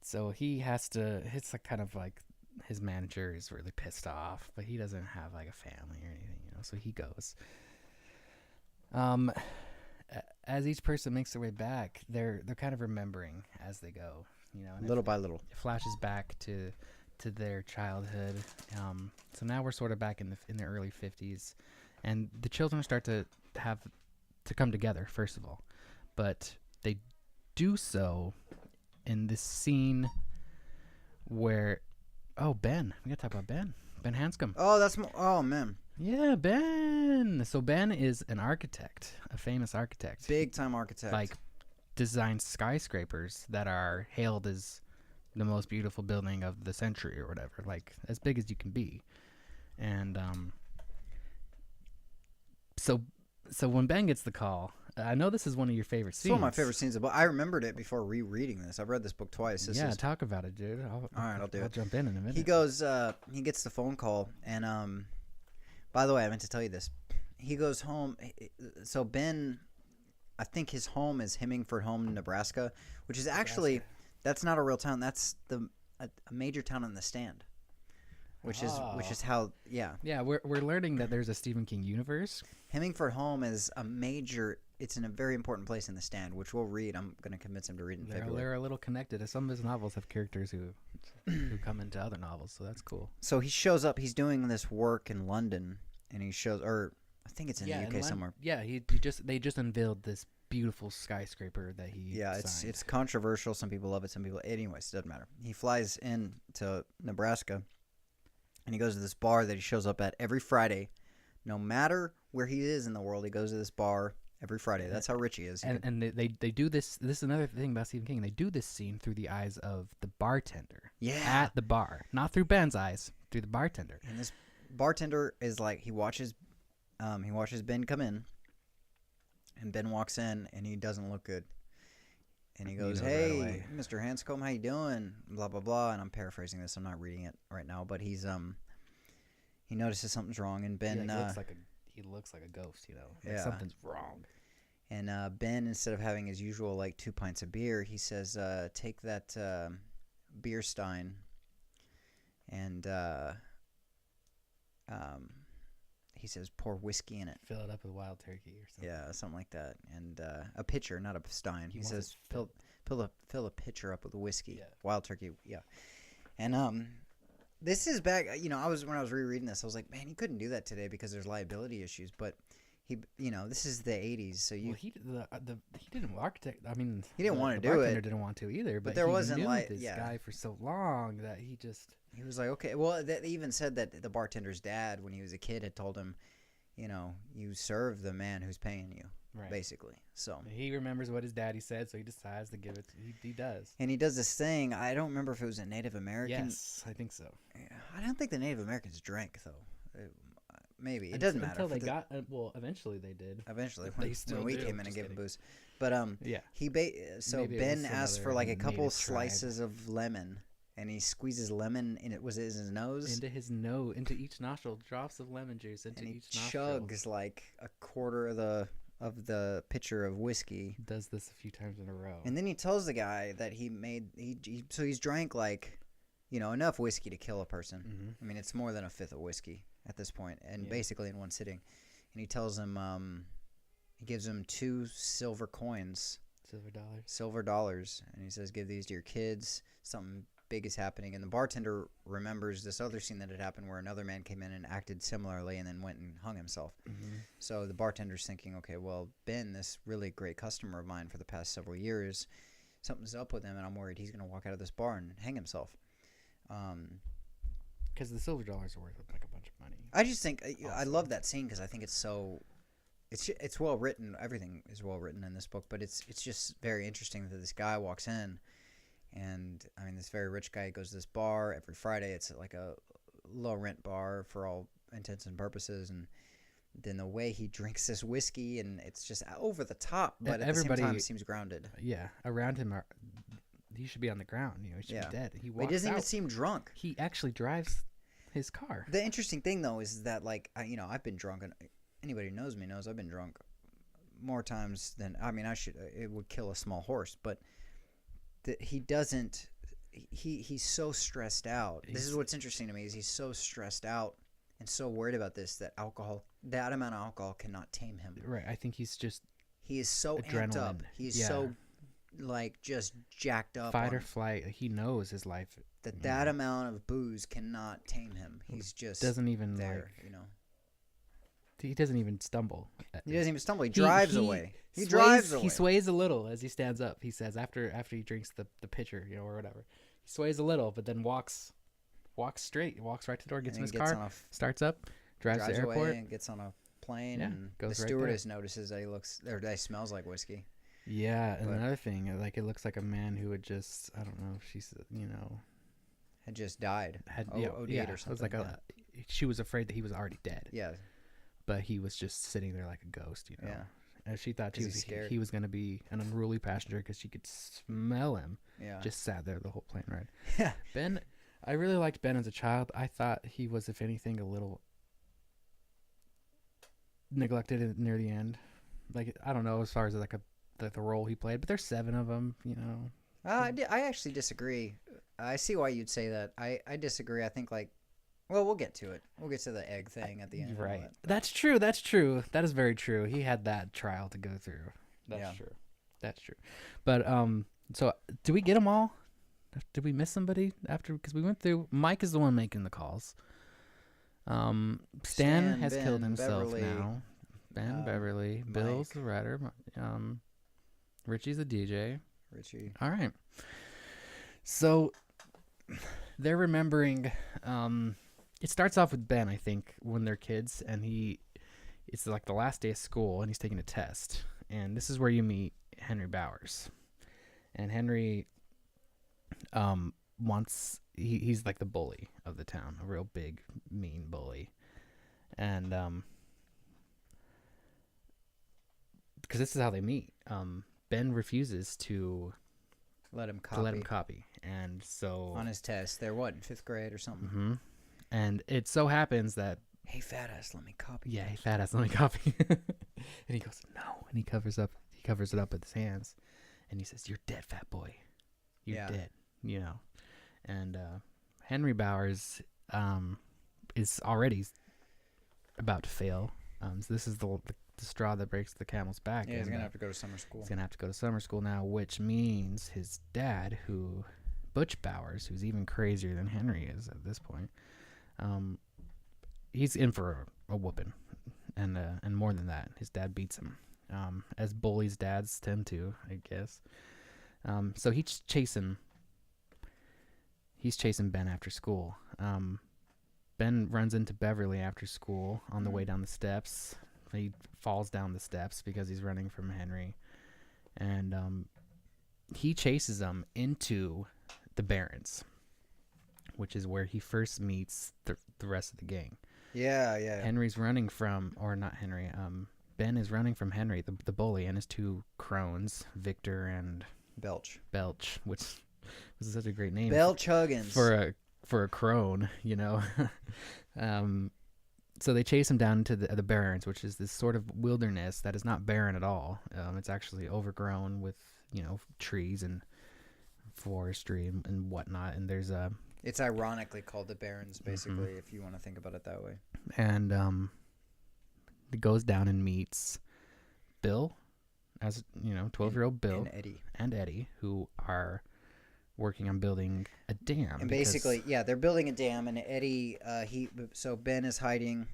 so he has to. It's like kind of like his manager is really pissed off, but he doesn't have like a family or anything, so he goes. As each person makes their way back, they're kind of remembering as they go, and little by little. It flashes back to their childhood. So now we're sort of back in the early 50s, and the children start to come together, first of all, but they do so in this scene where Ben, we gotta talk about Ben Hanscom. Oh man, yeah, Ben. So Ben is an architect, a famous architect, big time architect, like designed skyscrapers that are hailed as the most beautiful building of the century or whatever, like as big as you can be. And so when Ben gets the call, I know this is one of your favorite scenes. It's one of my favorite scenes. But I remembered it before rereading this. I've read this book twice. Talk about it, dude. All right, I'll do it. I'll jump in a minute. He goes, he gets the phone call, and by the way, I meant to tell you this. He goes home. So Ben, I think his home is Hemingford Home, Nebraska, which is actually, that's not a real town. That's a major town in the Stand. Which is how we're learning that there's a Stephen King universe. Hemingford Home is it's in a very important place in the Stand, which we'll read. I'm going to convince him to read in February. They're a little connected. Some of his novels have characters who come into other novels, so that's cool. So he shows up. He's doing this work in London, and he shows, or I think it's in Yeah, the UK somewhere. Yeah, they just unveiled this beautiful skyscraper that he Yeah, signed. it's controversial. Some people love it, some people. Anyways, it doesn't matter. He flies in to Nebraska, and he goes to this bar that he shows up at every Friday, no matter where he is in the world. He goes to this bar every Friday. That's how rich he is. And they do this. This is another thing about Stephen King. They do this scene through the eyes of the bartender. Yeah. At the bar, not through Ben's eyes, through the bartender. And this bartender is like he watches Ben come in, and Ben walks in and he doesn't look good. And he goes, knows right "Hey, away. Mr. Hanscom, how you doing?" Blah blah blah. And I'm paraphrasing this. I'm not reading it right now, but he notices something's wrong, and Ben he looks like a ghost. You know, Yeah. something's wrong. And Ben, instead of having his usual like 2 pints of beer, he says, "Take that beer stein and he says pour whiskey in it." Fill it up with wild turkey or something. Yeah, something like that. And a pitcher, not a stein. He wants says it fill a pitcher up with whiskey. Yeah. Wild turkey. Yeah. And this is back. When I was rereading this, I was like, man, he couldn't do that today because there's liability issues. But this is the '80s, so you. Well, he didn't architect. I mean, He didn't want to the do bartender it. didn't want to either. But there he wasn't knew like- this yeah. guy for so long that he just. He was like, okay. Well, they even said that the bartender's dad, when he was a kid, had told him, you serve the man who's paying you, Right. basically. So. He remembers what his daddy said, so he decides to give it. He does. And he does this thing. I don't remember if it was a Native American. Yes, I think so. I don't think the Native Americans drank though. Maybe it doesn't matter. Until they got. Eventually they did. Eventually They when still we do, came in and just gave him kidding. booze. But Yeah. so Maybe it Ben was asks for another like a couple native tribe. slices of lemon, and he squeezes lemon in it. Was it his nose? Into his nose, into each nostril, drops of lemon juice into And he each nostril. chugs like a quarter of the pitcher of whiskey. Does this a few times in a row. And then he tells the guy that so he's drank like, enough whiskey to kill a person. Mm-hmm. I mean, it's more than a fifth of whiskey at this point, and Yeah. basically in one sitting. And he tells him, he gives him 2 silver coins, silver dollars, and he says, "Give these to your kids. Something big is happening." And the bartender remembers this other scene that had happened where another man came in and acted similarly, and then went and hung himself. Mm-hmm. So the bartender's thinking, okay, well, Ben, this really great customer of mine for the past several years, something's up with him, and I'm worried he's going to walk out of this bar and hang himself. Because the silver dollars are worth like a bunch of money. I just think I love that scene because I think it's so. It's well written. Everything is well written in this book, but it's just very interesting that this guy walks in, and I mean this very rich guy goes to this bar every Friday. It's like a low rent bar for all intents and purposes, and then the way he drinks this whiskey, and it's just over the top, but at the same time seems grounded. Yeah, around him he should be on the ground. He should be dead. He doesn't even out. seem drunk. He actually drives his car. The interesting thing though is that I've been drunk, and anybody who knows me knows I've been drunk more times than I should. It would kill a small horse, but he doesn't. He's so stressed out. This is what's interesting to me is he's so stressed out and so worried about this that that amount of alcohol cannot tame him. Right. I think he is so adrenaline. amped up. He's so just jacked up. Fight or flight. He knows his life. That amount of booze cannot tame him. He's just doesn't even there. He doesn't even stumble. He doesn't even stumble. He drives away. He sways, drives away. He sways a little as he stands up. He says after he drinks the pitcher, or whatever. He sways a little, but then walks straight. He walks right to the door, gets in his car, starts up, drives to the airport, away and gets on a plane. And goes the right stewardess notices that he smells like whiskey. Yeah, and another thing, it looks like a man who would just, I don't know, she's, had just died. OD'd or something. It was she was afraid that he was already dead. Yeah. But he was just sitting there like a ghost, Yeah. And she thought scared. he was going to be an unruly passenger because she could smell him. Yeah. Just sat there the whole plane ride. Yeah. Ben, I really liked Ben as a child. I thought he was, if anything, a little neglected near the end. I don't know as far as the role he played, but there's 7 of them, I actually disagree. I see why you'd say that. I disagree. I think we'll get to it. We'll get to the egg thing at the end. Right. That's true. That is very true. He had that trial to go through. That's true. But so did we get them all? Did we miss somebody after? Because we went through. Mike is the one making the calls. Stan has Ben, killed himself Beverly, now. Ben, Beverly, Mike. Bill's the writer. Richie's the DJ. Richie. All right. So they're remembering. It starts off with Ben, I think, when they're kids, and it's like the last day of school, and he's taking a test. And this is where you meet Henry Bowers. And Henry he's like the bully of the town, a real big, mean bully. And because this is how they meet. Ben refuses to let him copy. And so on his test, they're what, in 5th grade or something? Mm-hmm. And it so happens that, hey, fat ass, let me copy. Yeah, hey, fat ass, let me copy. And he goes, no. And he covers it up with his hands. And he says, you're dead, fat boy. You're dead, you know. And Henry Bowers is already about to fail. So this is the straw that breaks the camel's back. Yeah, he's going to have to go to summer school. He's going to have to go to summer school now, which means his dad, Butch Bowers, who's even crazier than Henry is at this point, he's in for a whooping. And more than that, his dad beats him, as bullies' dads tend to, I guess. So he's chasing Ben after school. Ben runs into Beverly after school on the way down the steps. He falls down the steps because he's running from Henry. And he chases him into the Barrens, which is where he first meets the rest of the gang. Yeah. Henry's running from, or not Henry, Ben is running from Henry, the bully, and his 2 crones, Victor and Belch, which was such a great name. Belch Huggins. For a crone, you know. So they chase him down into the Barrens, which is this sort of wilderness that is not barren at all. It's actually overgrown with, you know, trees and forestry and whatnot. And there's it's ironically called the Barrens, basically, if you want to think about it that way. And he goes down and meets Bill, as you know, 12-year-old Bill and Eddie, who are working on building a dam. And basically, they're building a dam, and Eddie, so Ben is hiding.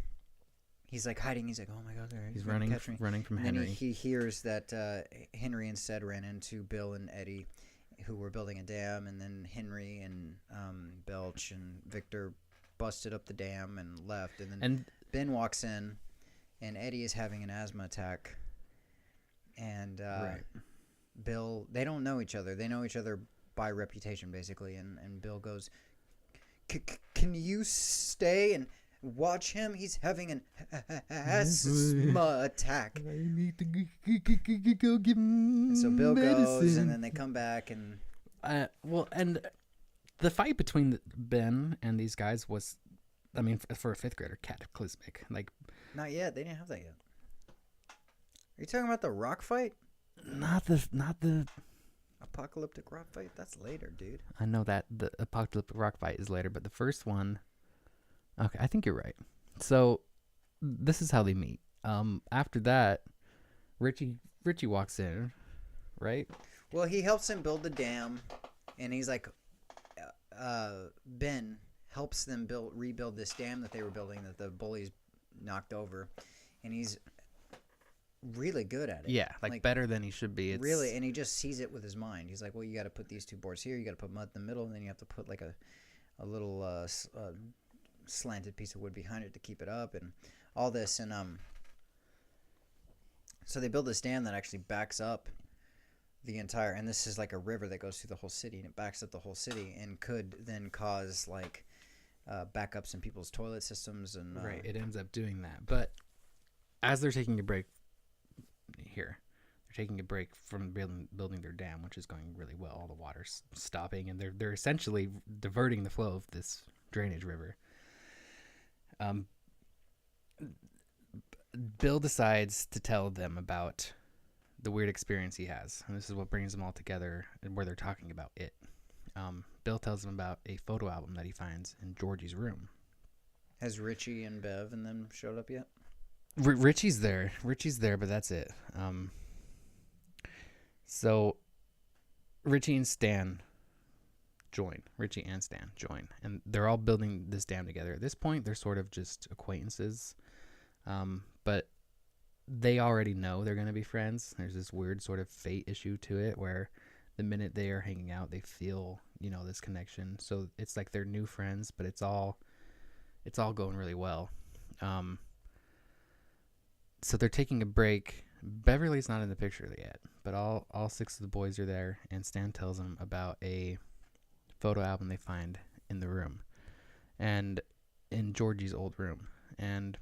He's like hiding. He's like, oh my God, he's running from Henry. And he hears that Henry instead ran into Bill and Eddie, who were building a dam, and then Henry and Belch and Victor busted up the dam and left, and then Ben walks in, and Eddie is having an asthma attack, and Bill, they don't know each other. They know each other by reputation, basically, and Bill goes, can you stay and watch him? He's having an asthma attack. I need to go give him so Bill medicine. goes, and then they come back, and and the fight between Ben and these guys was, I mean, for a 5th grader, cataclysmic. Like, not yet. They didn't have that yet. Are you talking about the rock fight? Not the apocalyptic rock fight? That's later, dude. I know that the apocalyptic rock fight is later, but the first one, okay, I think you're right. So this is how they meet. After that, Richie walks in, right? Well, he helps him build the dam, and he's like, Ben helps them rebuild this dam that they were building that the bullies knocked over, and he's really good at it. Yeah, like better than he should be. It's really, and he just sees it with his mind. He's like, well, you got to put these 2 boards here, you got to put mud in the middle, and then you have to put like a little slanted piece of wood behind it to keep it up, and all this. And so they build this dam that actually backs up the entire, and this is like a river that goes through the whole city, and it backs up the whole city, and could then cause like backups in people's toilet systems. And right, it ends up doing that. But as they're taking a break here, they're taking a break from building their dam, which is going really well. All the water's stopping, and they're essentially diverting the flow of this drainage river. Bill decides to tell them about the weird experience he has, and this is what brings them all together and where they're talking about it. Bill tells them about a photo album that he finds in Georgie's room. Has Richie and Bev and them showed up yet? Richie's there, but that's it. So Richie and Stan join, and they're all building this dam together. At this point, they're sort of just acquaintances, but they already know they're going to be friends. There's this weird sort of fate issue to it where the minute they are hanging out, they feel, this connection. So it's like they're new friends, but it's all going really well. So they're taking a break. Beverly's not in the picture yet, but all 6 of the boys are there, and Stan tells them about a photo album they find in the room, and in Georgie's old room. And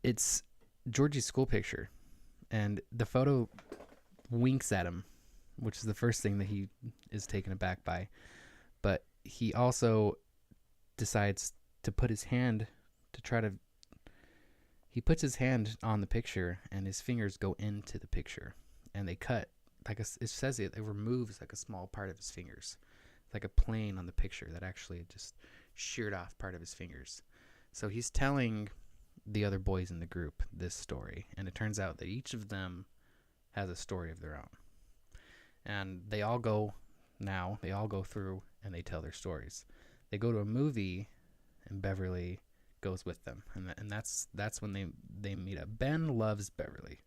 it's Georgie's school picture, and the photo winks at him, which is the first thing that he is taken aback by. But he also decides to put his hand he puts his hand on the picture, and his fingers go into the picture, and they cut it says it removes like a small part of his fingers, like a plane on the picture that actually just sheared off part of his fingers. So he's telling the other boys in the group this story, and it turns out that each of them has a story of their own, and they all go through and they tell their stories. They go to a movie, and Beverly goes with them, and that's when they meet up. Ben loves Beverly.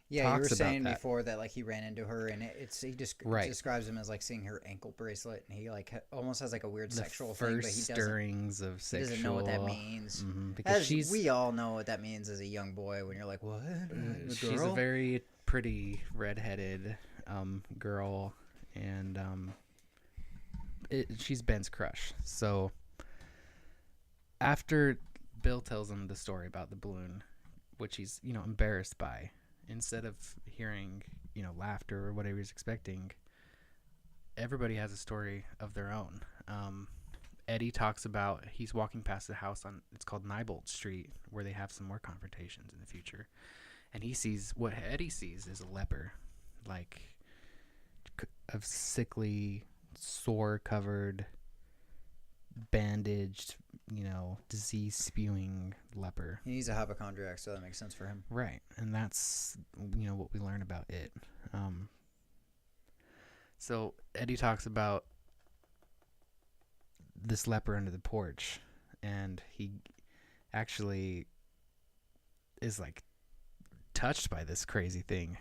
Yeah, you were saying before that like he ran into her, and he describes him as like seeing her ankle bracelet, and he like almost has like a weird sexual thing, but he doesn't know what that means. Mm-hmm, because we all know what that means as a young boy when you're like, what? She's a very pretty redheaded girl, and she's Ben's crush. So after Bill tells him the story about the balloon, which he's embarrassed by, instead of hearing laughter or whatever he's expecting, everybody has a story of their own. Eddie talks about he's walking past the house it's called Neibolt Street, where they have some more confrontations in the future, and what Eddie sees is a leper, like a sickly, sore covered, bandaged, disease spewing leper. He's a hypochondriac, so that makes sense for him. Right. And that's, what we learn about it. So Eddie talks about this leper under the porch, and he actually is like touched by this crazy thing.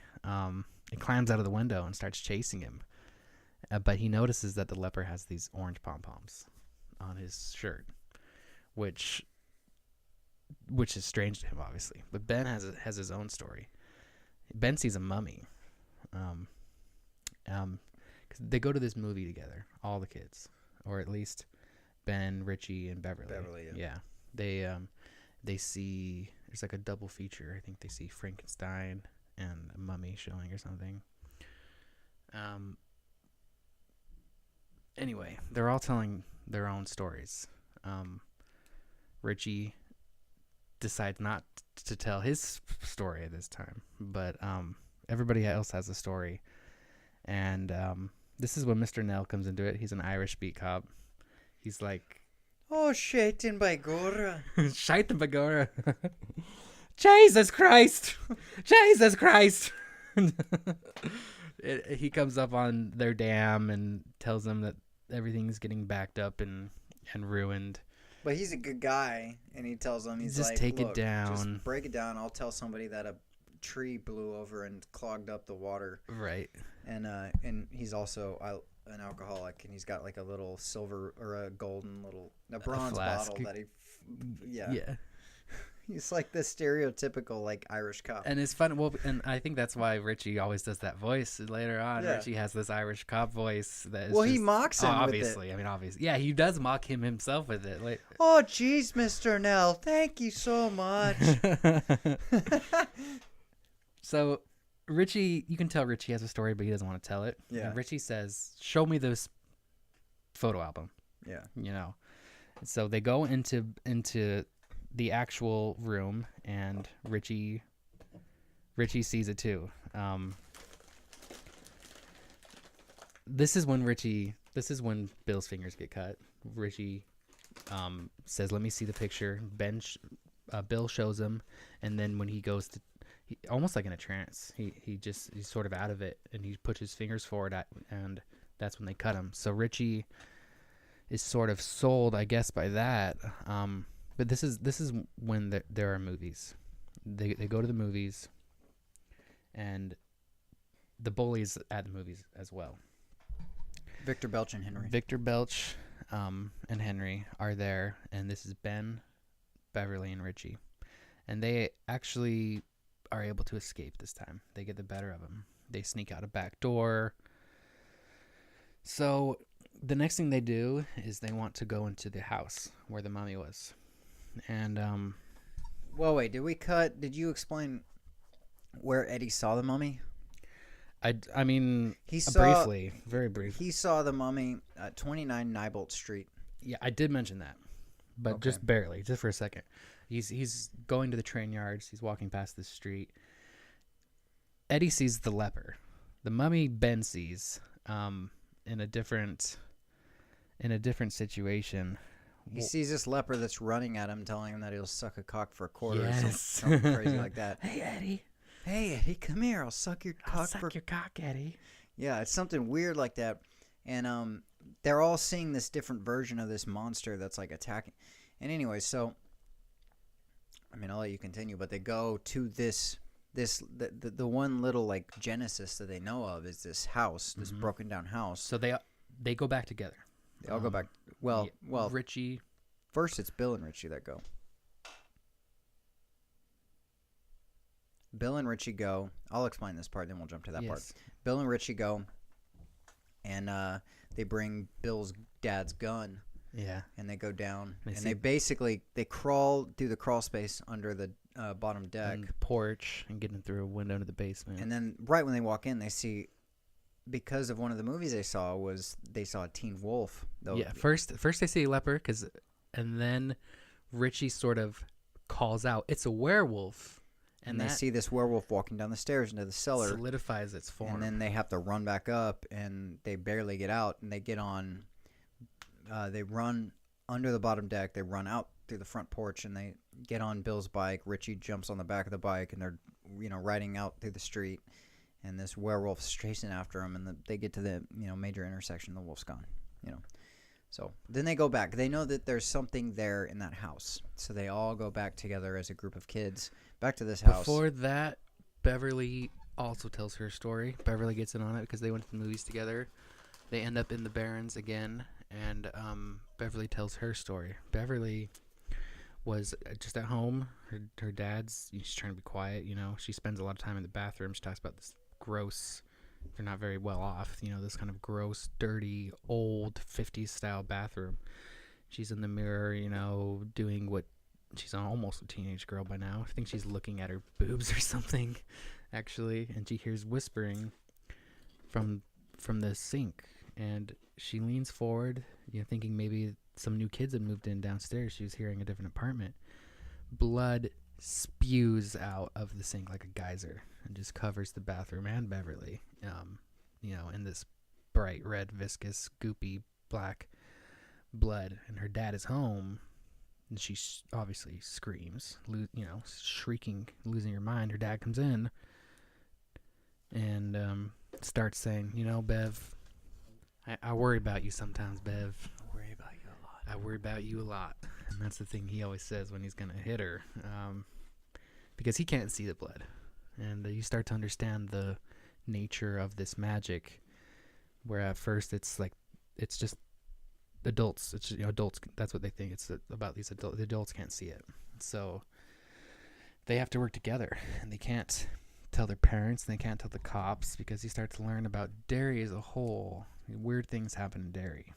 It climbs out of the window and starts chasing him. But he notices that the leper has these orange pom-poms on his shirt, which is strange to him, obviously. But Ben has his own story. Ben sees a mummy. 'Cause they go to this movie together, all the kids, or at least Ben, Richie, and Beverly. Yeah. They see, there's like a double feature. I think they see Frankenstein and a mummy showing or something. Anyway, they're all telling their own stories. Richie decides not to tell his story at this time, but everybody else has a story. And this is when Mr. Nell comes into it. He's an Irish beat cop. He's like, "Oh, Shaitan by Gora." Shaitan by Gora. Jesus Christ! Jesus Christ! He comes up on their dam and tells them that everything's getting backed up and ruined. But he's a good guy, and he tells them, he's just like, take it down. Just break it down. I'll tell somebody that a tree blew over and clogged up the water. Right. And he's also an alcoholic, and he's got like a little silver or a bronze bottle that yeah. He's like the stereotypical like Irish cop. And it's fun. Well, and I think that's why Richie always does that voice later on. Yeah. Richie has this Irish cop voice that is he mocks him obviously. with it. I mean, obviously. Yeah, he does mock him himself with it. Like, "Oh, geez, Mr. Nell, thank you so much." So Richie, you can tell Richie has a story, but he doesn't want to tell it. Yeah. And Richie says, "Show me this photo album." Yeah. So they go into the actual room, and Richie sees it too. This is when Bill's fingers get cut. Richie says, "Let me see the picture." Bill shows him, and then when he goes to, almost like in a trance, he's sort of out of it, and he puts his fingers forward and that's when they cut him. So Richie is sort of sold, I guess, by that. But this is when there are movies. They go to the movies, and the bullies at the movies as well. Victor Belch and Henry. Victor Belch and Henry are there, and this is Ben, Beverly, and Richie. And they actually are able to escape this time. They get the better of them. They sneak out a back door. So the next thing they do is they want to go into the house where the mummy was. And well, wait, did you explain where Eddie saw the mummy? I mean, He saw, briefly, very briefly. He saw the mummy at 29 Neibolt Street. Yeah, I did mention that, but Okay. just barely, just for a second. He's going to the train yards. He's walking past the street. Eddie sees the leper. The mummy Ben sees in a different situation. He sees this leper that's running at him, telling him that he'll suck a cock for a quarter or Yes. something crazy like that. Hey, Eddie. Hey, Eddie, come here. I'll suck your cock I'll suck your cock, Eddie. Yeah, it's something weird like that. And they're all seeing this different version of this monster that's like attacking. And anyway, so I mean, I'll let you continue, but they go to the one little like Genesis that they know of is this house, this broken down house. So they go back together. They all go back. Well, Richie. First it's Bill and Richie that go. Bill and Richie go. I'll explain this part, then we'll jump to that part. Bill and Richie go, and they bring Bill's dad's gun. Yeah. And they go down, they crawl through the crawl space under the bottom deck, and the porch, and get in through a window into the basement. And then right when they walk in, they see, because of one of the movies they saw a teen wolf. Yeah. First they see a leper, and then Richie sort of calls out, "It's a werewolf." And they see this werewolf walking down the stairs into the cellar. Solidifies its form. And then they have to run back up, and they barely get out. And they get on. They run under the bottom deck. They run out through the front porch, and they get on Bill's bike. Richie jumps on the back of the bike, and they're riding out through the street. And this werewolf's chasing after them, and they get to the major intersection. The wolf's gone. So then they go back. They know that there's something there in that house. So they all go back together as a group of kids back to this house. Before that, Beverly also tells her story. Beverly gets in on it because they went to the movies together. They end up in the Barrens again, and Beverly tells her story. Beverly was just at home. Her dad's, she's trying to be quiet, She spends a lot of time in the bathroom. She talks about this gross, they're not very well off, this kind of gross, dirty, old 50s style bathroom. She's in the mirror, doing what, she's almost a teenage girl by now. I think she's looking at her boobs or something, actually, and she hears whispering from the sink, and she leans forward, thinking maybe some new kids had moved in downstairs. She was hearing a different apartment. Blood spews out of the sink like a geyser and just covers the bathroom and Beverly, in this bright red, viscous, goopy, black blood. And her dad is home, and she obviously screams, shrieking, losing her mind. Her dad comes in and starts saying, Bev, I worry about you sometimes, Bev. I worry about you a lot. I worry about you a lot. And that's the thing he always says when he's going to hit her, because he can't see the blood. And you start to understand the nature of this magic, where at first it's just adults. It's adults. That's what they think. It's about these adults. The adults can't see it. So they have to work together, and they can't tell their parents, and they can't tell the cops, because you start to learn about Derry as a whole. Weird things happen in Derry.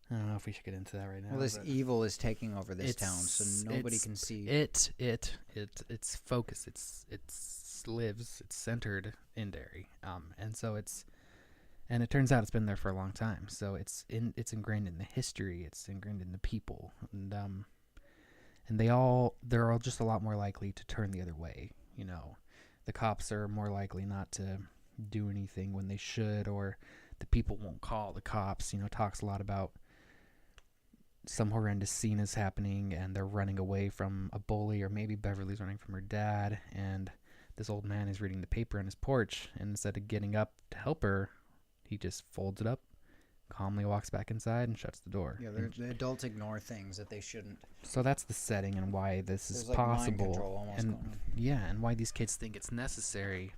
I don't know if we should get into that right now. Well, this evil is taking over this town, so nobody can see. It's focused. It's lives. It's centered in Derry, and it turns out it's been there for a long time. So it's ingrained in the history. It's ingrained in the people, and they're all just a lot more likely to turn the other way. The cops are more likely not to do anything when they should, or the people won't call the cops. Talks a lot about some horrendous scene is happening, and they're running away from a bully, or maybe Beverly's running from her dad, and this old man is reading the paper on his porch, and instead of getting up to help her, he just folds it up, calmly walks back inside and shuts the door. Yeah, the adults ignore things that they shouldn't. So that's the setting and why this is There's like mind possible. control almost And going on. yeah, and why these kids think it's necessary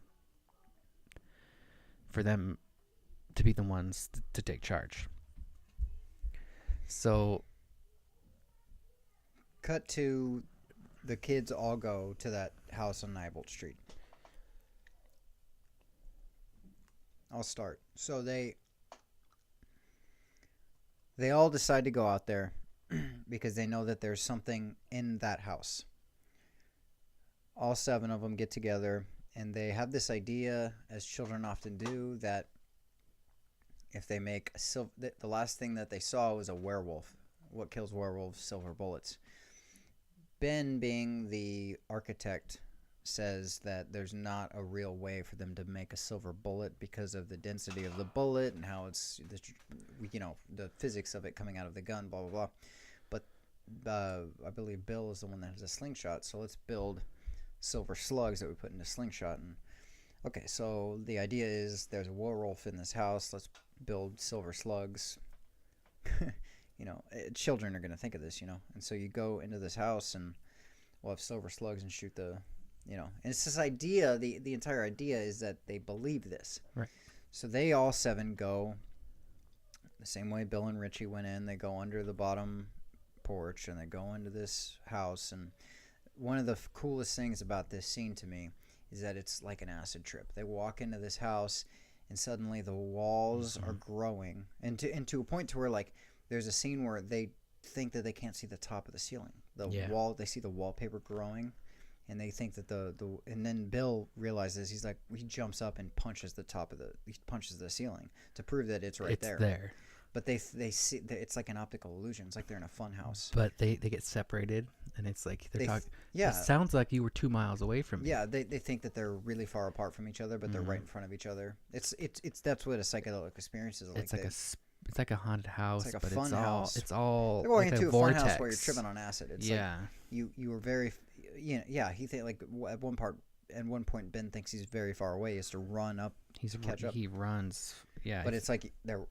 for them to be the ones to take charge. So cut to the kids all go to that house on Neibolt Street. I'll start. So they all decide to go out there because they know that there's something in that house. All 7 of them get together and they have this idea, as children often do, that if they make the last thing that they saw was a werewolf. What kills werewolves? Silver bullets. Ben, being the architect, says that there's not a real way for them to make a silver bullet because of the density of the bullet and how it's, the physics of it coming out of the gun, blah, blah, blah. But I believe Bill is the one that has a slingshot, so let's build silver slugs that we put in a slingshot. And okay, so the idea is there's a werewolf in this house. Let's build silver slugs. Children are going to think of this, And so you go into this house and we'll have silver slugs and shoot the, and it's this idea, the entire idea is that they believe this. Right. So they all 7 go the same way Bill and Richie went in. They go under the bottom porch and they go into this house. And one of the coolest things about this scene to me is that it's like an acid trip. They walk into this house and suddenly the walls are growing and to a point to where, like, there's a scene where they think that they can't see the top of the ceiling. Wall, they see the wallpaper growing, and they think that and then Bill realizes, he jumps up and punches the ceiling to prove that it's there. But they see that it's like an optical illusion. It's like they're in a fun house. But they get separated, and it's like they're talking. Yeah, it sounds like you were 2 miles away from me. Yeah, they think that they're really far apart from each other, but they're right in front of each other. It's that's what a psychedelic experience is like. It's like a haunted house, it's like but a fun house. It's all they're going like into a fun vortex. house where you're tripping on acid. It's yeah, like you were very, he think like at one point Ben thinks he's very far away. He has to run up. Catch up. He runs. Yeah, but it's like they're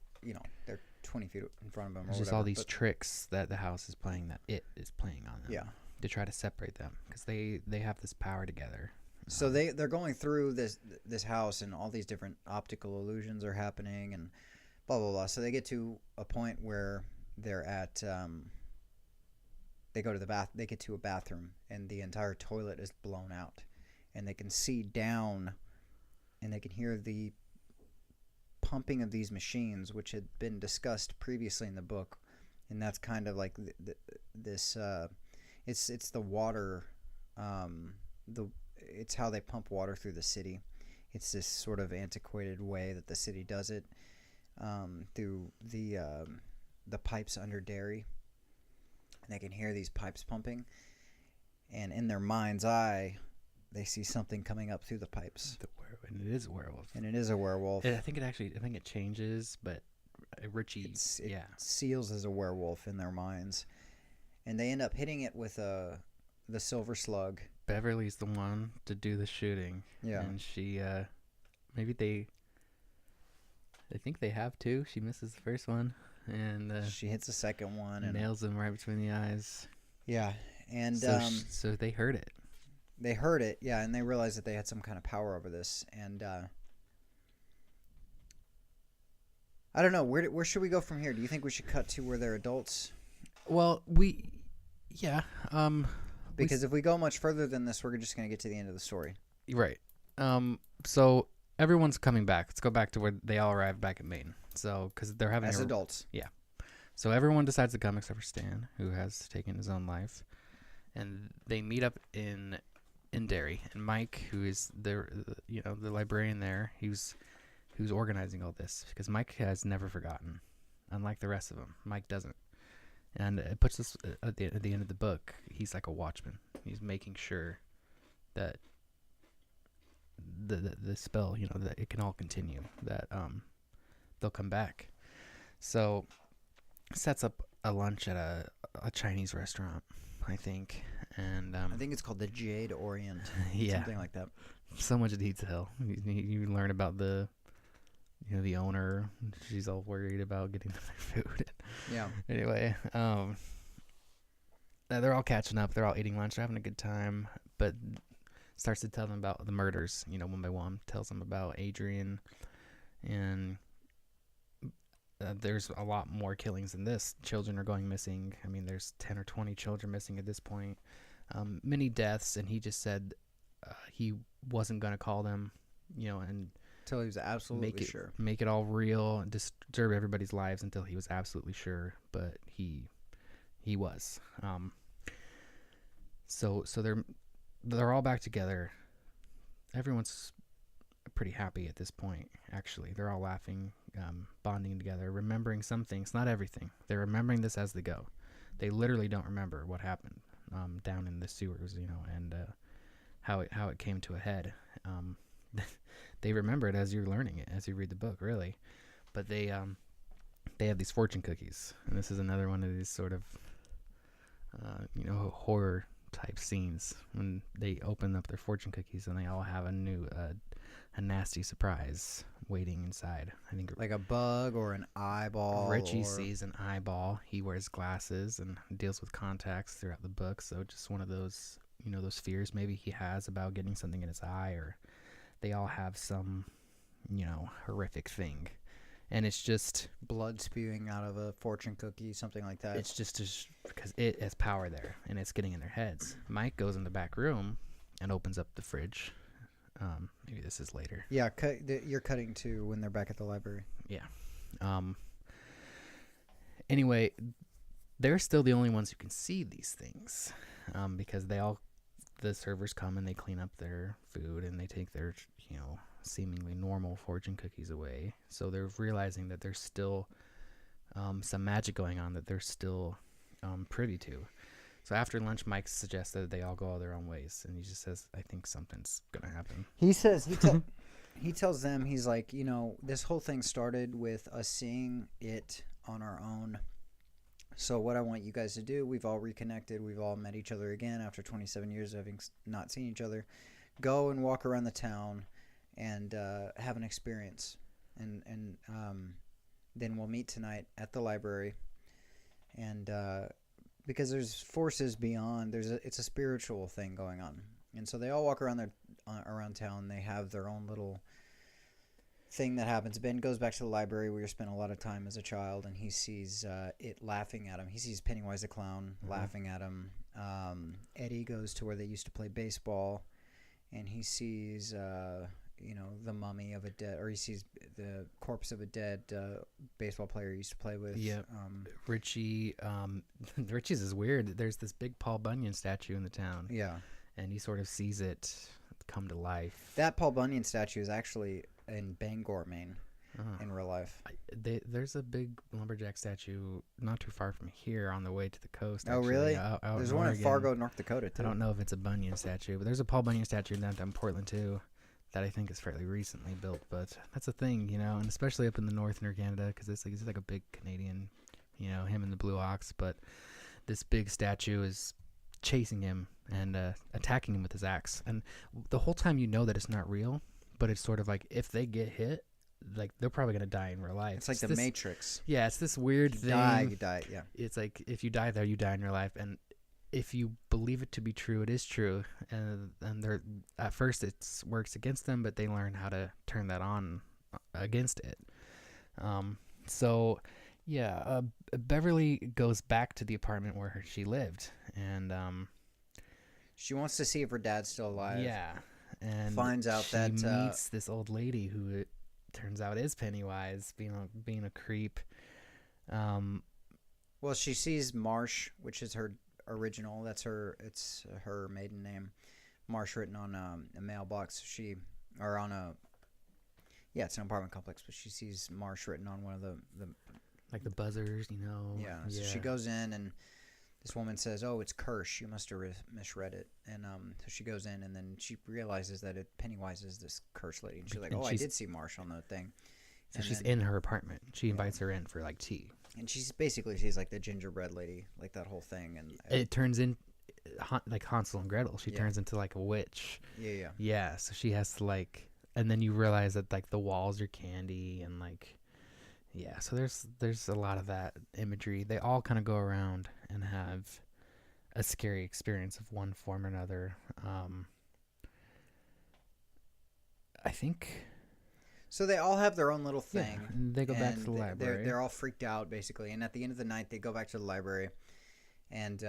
20 feet in front of him. There's just all these tricks that the house is playing, that it is playing on them. Yeah, to try to separate them because they have this power together. So they're going through this house and all these different optical illusions are happening and blah blah blah. So they get to a point where they're at they get to a bathroom and the entire toilet is blown out and they can see down and they can hear the pumping of these machines, which had been discussed previously in the book. And that's kind of like it's the water, it's how they pump water through the city. It's this sort of antiquated way that the city does it, through the pipes under Derry. And they can hear these pipes pumping, and in their mind's eye, they see something coming up through the pipes. And it is a werewolf. I think it changes, but Richie, it seals as a werewolf in their minds, and they end up hitting it with the silver slug. Beverly's the one to do the shooting. Yeah, and she they think they have to. She misses the first one, and she hits the second one and nails him right between the eyes. Yeah, and so they heard it. They heard it, yeah, and they realized that they had some kind of power over this. And I don't know, where should we go from here? Do you think we should cut to where they're adults? Well, because if we go much further than this, we're just going to get to the end of the story. Right. So everyone's coming back. Let's go back to where they all arrived back in Maine. So, because they're having as adults. Yeah. So everyone decides to come except for Stan, who has taken his own life, and they meet up in Derry. And Mike, who is the librarian there, he was organizing all this because Mike has never forgotten, unlike the rest of them. Mike doesn't. And it puts us at the end of the book. He's like a watchman. He's making sure that the spell, that it can all continue, that they'll come back. So sets up a lunch at a Chinese restaurant, I think. And I think it's called the Jade Orient. Yeah, something like that. So much detail. You learn about the the owner. She's all worried about getting their food. Yeah. Anyway, they're all catching up. They're all eating lunch. They're having a good time. But starts to tell them about the murders, one by one. Tells them about Adrian. And there's a lot more killings than this. Children are going missing. I mean, there's 10 or 20 children missing at this point. Many deaths. And he just said he wasn't going to call them, and Until he was absolutely sure. Make it all real and disturb everybody's lives until he was absolutely sure. But he was. So they're all back together. Everyone's pretty happy at this point, actually. They're all laughing, bonding together, remembering some things, not everything. They're remembering this as they go. They literally don't remember what happened down in the sewers, and how it came to a head. They remember it as you're learning it, as you read the book, really. But they have these fortune cookies, and this is another one of these sort of horror type scenes when they open up their fortune cookies and they all have a nasty surprise waiting inside. I think like a bug or an eyeball. Richie sees an eyeball. He wears glasses and deals with contacts throughout the book, so just one of those those fears maybe he has about getting something in his eye, or they all have some horrific thing. And it's just blood spewing out of a fortune cookie, something like that. It's just because it has power there, and it's getting in their heads. Mike goes in the back room and opens up the fridge. Maybe this is later. Yeah, you're cutting to when they're back at the library. Yeah. Anyway, they're still the only ones who can see these things, because the servers come and they clean up their food and they take their seemingly normal fortune cookies away. So they're realizing that there's still some magic going on that they're still privy to. So after lunch, Mike suggests that they all go all their own ways, and he just says, I think something's gonna happen. He says he tells them, he's like, this whole thing started with us seeing it on our own. So what I want you guys to do, we've all reconnected, we've all met each other again after 27 years of having not seen each other. Go and walk around the town and have an experience, and then we'll meet tonight at the library. And because there's forces beyond, it's a spiritual thing going on, and so they all walk around around town. They have their own little thing that happens. Ben goes back to the library where he spent a lot of time as a child, and he sees it laughing at him. He sees Pennywise the clown laughing at him. Eddie goes to where they used to play baseball, and he sees the mummy of a dead, or he sees the corpse of a dead baseball player he used to play with. Yeah. Richie, Richie's is weird. There's this big Paul Bunyan statue in the town. Yeah. And he sort of sees it come to life. That Paul Bunyan statue is actually in Bangor, Maine, in real life. There's a big lumberjack statue not too far from here on the way to the coast. Oh, actually. really? There's one in Fargo, North Dakota, too. I don't know if it's a Bunyan statue, but there's a Paul Bunyan statue in downtown Portland, too, that I think is fairly recently built. But that's a thing, and especially up in the northern Canada, because it's like a big Canadian, him and the Blue Ox. But this big statue is chasing him and attacking him with his axe. And the whole time that it's not real, but it's sort of like if they get hit, like they're probably going to die in real life. It's like the Matrix. Yeah, it's this weird thing. You die, yeah. It's like if you die there, you die in real life. And if you believe it to be true, it is true. And they're, at first it works against them, but they learn how to turn that on against it. So, yeah, Beverly goes back to the apartment where she lived. And she wants to see if her dad's still alive. Yeah. And finds out that she meets this old lady who it turns out is Pennywise, being a creep. Well, she sees Marsh, which is her original. It's her maiden name, Marsh, written on a mailbox. It's an apartment complex, but she sees Marsh written on one of the like the buzzers, Yeah. So she goes in, and this woman says, "Oh, it's Kirsch. You must have misread it." And so she goes in, and then she realizes that Pennywise is this Kirsch lady. And she's like, I did see Marsh on the thing. So she's in her apartment. She invites her in for like tea. And she's like the gingerbread lady, like that whole thing. And it turns in like Hansel and Gretel. She turns into like a witch. Yeah. Yeah. So she has to and then you realize that like the walls are candy and like yeah. So there's a lot of that imagery. They all kind of go around and have a scary experience of one form or another. I think. So they all have their own little Yeah, thing. and they go back to the and library. They're all freaked out basically, and at the end of the night they go back to the library, and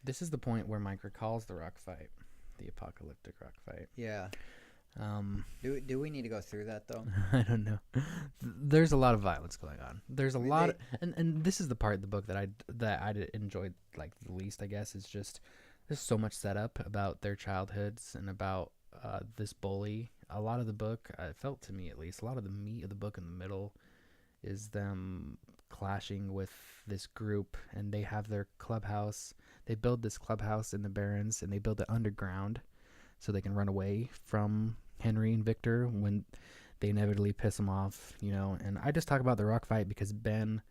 This is the point where Mike recalls the rock fight, the apocalyptic rock fight. yeah. Um, Do we need to go through that though? I don't know. There's a lot of violence going on. There's a I mean, lot, and this is the part of the book that I enjoyed like the least. I guess is just there's so much setup about their childhoods and about this bully. A lot of the book, it felt to me at least, a lot of the meat of the book in the middle is them clashing with this group, and they have their clubhouse. They build this clubhouse in the Barrens, and they build it underground so they can run away from Henry and Victor when they inevitably piss them off, you know. And I just talk about the rock fight because Ben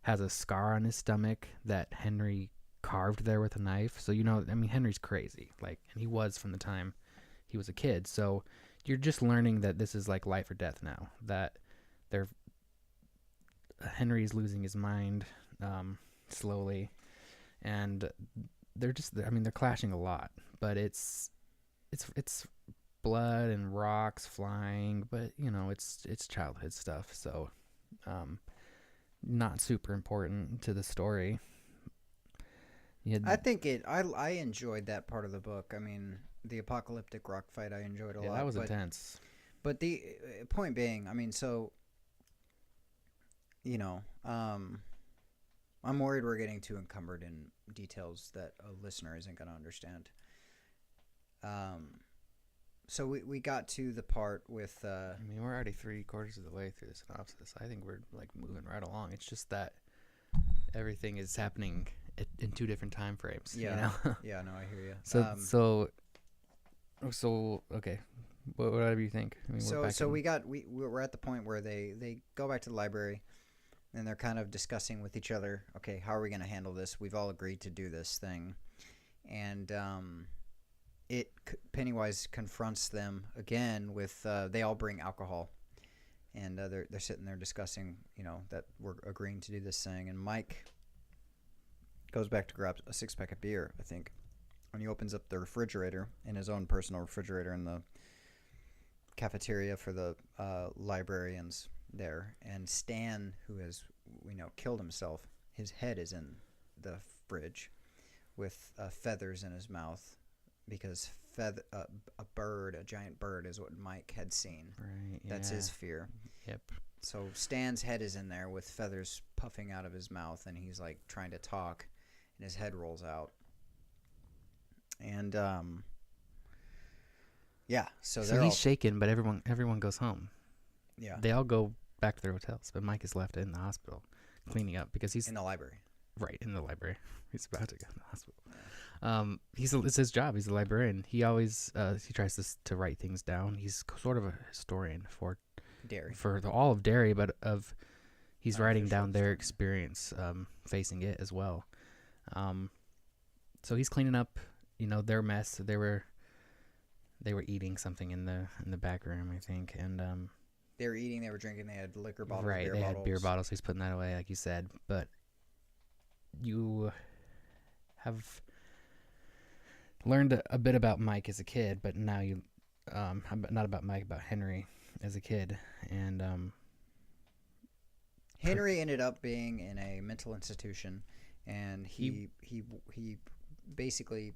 has a scar on his stomach that Henry carved there with a knife. So, you know, I mean, Henry's crazy, like, and he was from the time he was a kid. So you're just learning that this is like life or death now, that they're Henry's losing his mind slowly, and they're clashing a lot, but it's blood and rocks flying, but you know it's childhood stuff, so not super important to the story. I think I enjoyed that part of the book. I mean, the apocalyptic rock fight I enjoyed a lot. That was intense. But the point being, I mean, so you know, I'm worried we're getting too encumbered in details that a listener isn't going to understand. So we got to the part with. I mean, we're already 3/4 of the way through the synopsis. I think we're like moving right along. It's just that everything is happening in two different time frames. Yeah, you know? yeah, no, I hear you. So okay, whatever you think. I mean, we're at the point where they go back to the library, and they're kind of discussing with each other. Okay, how are we going to handle this? We've all agreed to do this thing, and Pennywise confronts them again with they all bring alcohol, and they're sitting there discussing, you know, that we're agreeing to do this thing, and Mike goes back to grab a 6-pack of beer, I think, and he opens up the refrigerator, in his own personal refrigerator in the cafeteria for the librarians there, and Stan, who has, you know, killed himself, his head is in the fridge with feathers in his mouth, because a giant bird is what Mike had seen. Right. That's yeah. his fear. Yep. So Stan's head is in there with feathers puffing out of his mouth, and he's like trying to talk, and his head rolls out. And yeah, so he's shaken, but everyone goes home. Yeah, they all go back to their hotels, but Mike is left in the hospital cleaning up because he's in the library. Right, in the library. He's about to go to the hospital. It's his job. He's a librarian. He always he tries to write things down. He's sort of a historian for Derry, all of Derry, but he's writing down their experience facing it as well. So he's cleaning up, you know, their mess. They were eating something in the back room, I think, and they were eating, they were drinking, they had liquor bottles, right? They had beer bottles. He's putting that away, like you said, but you have learned a bit about Mike as a kid, but now you not about Mike, about Henry as a kid, and Henry ended up being in a mental institution, and he basically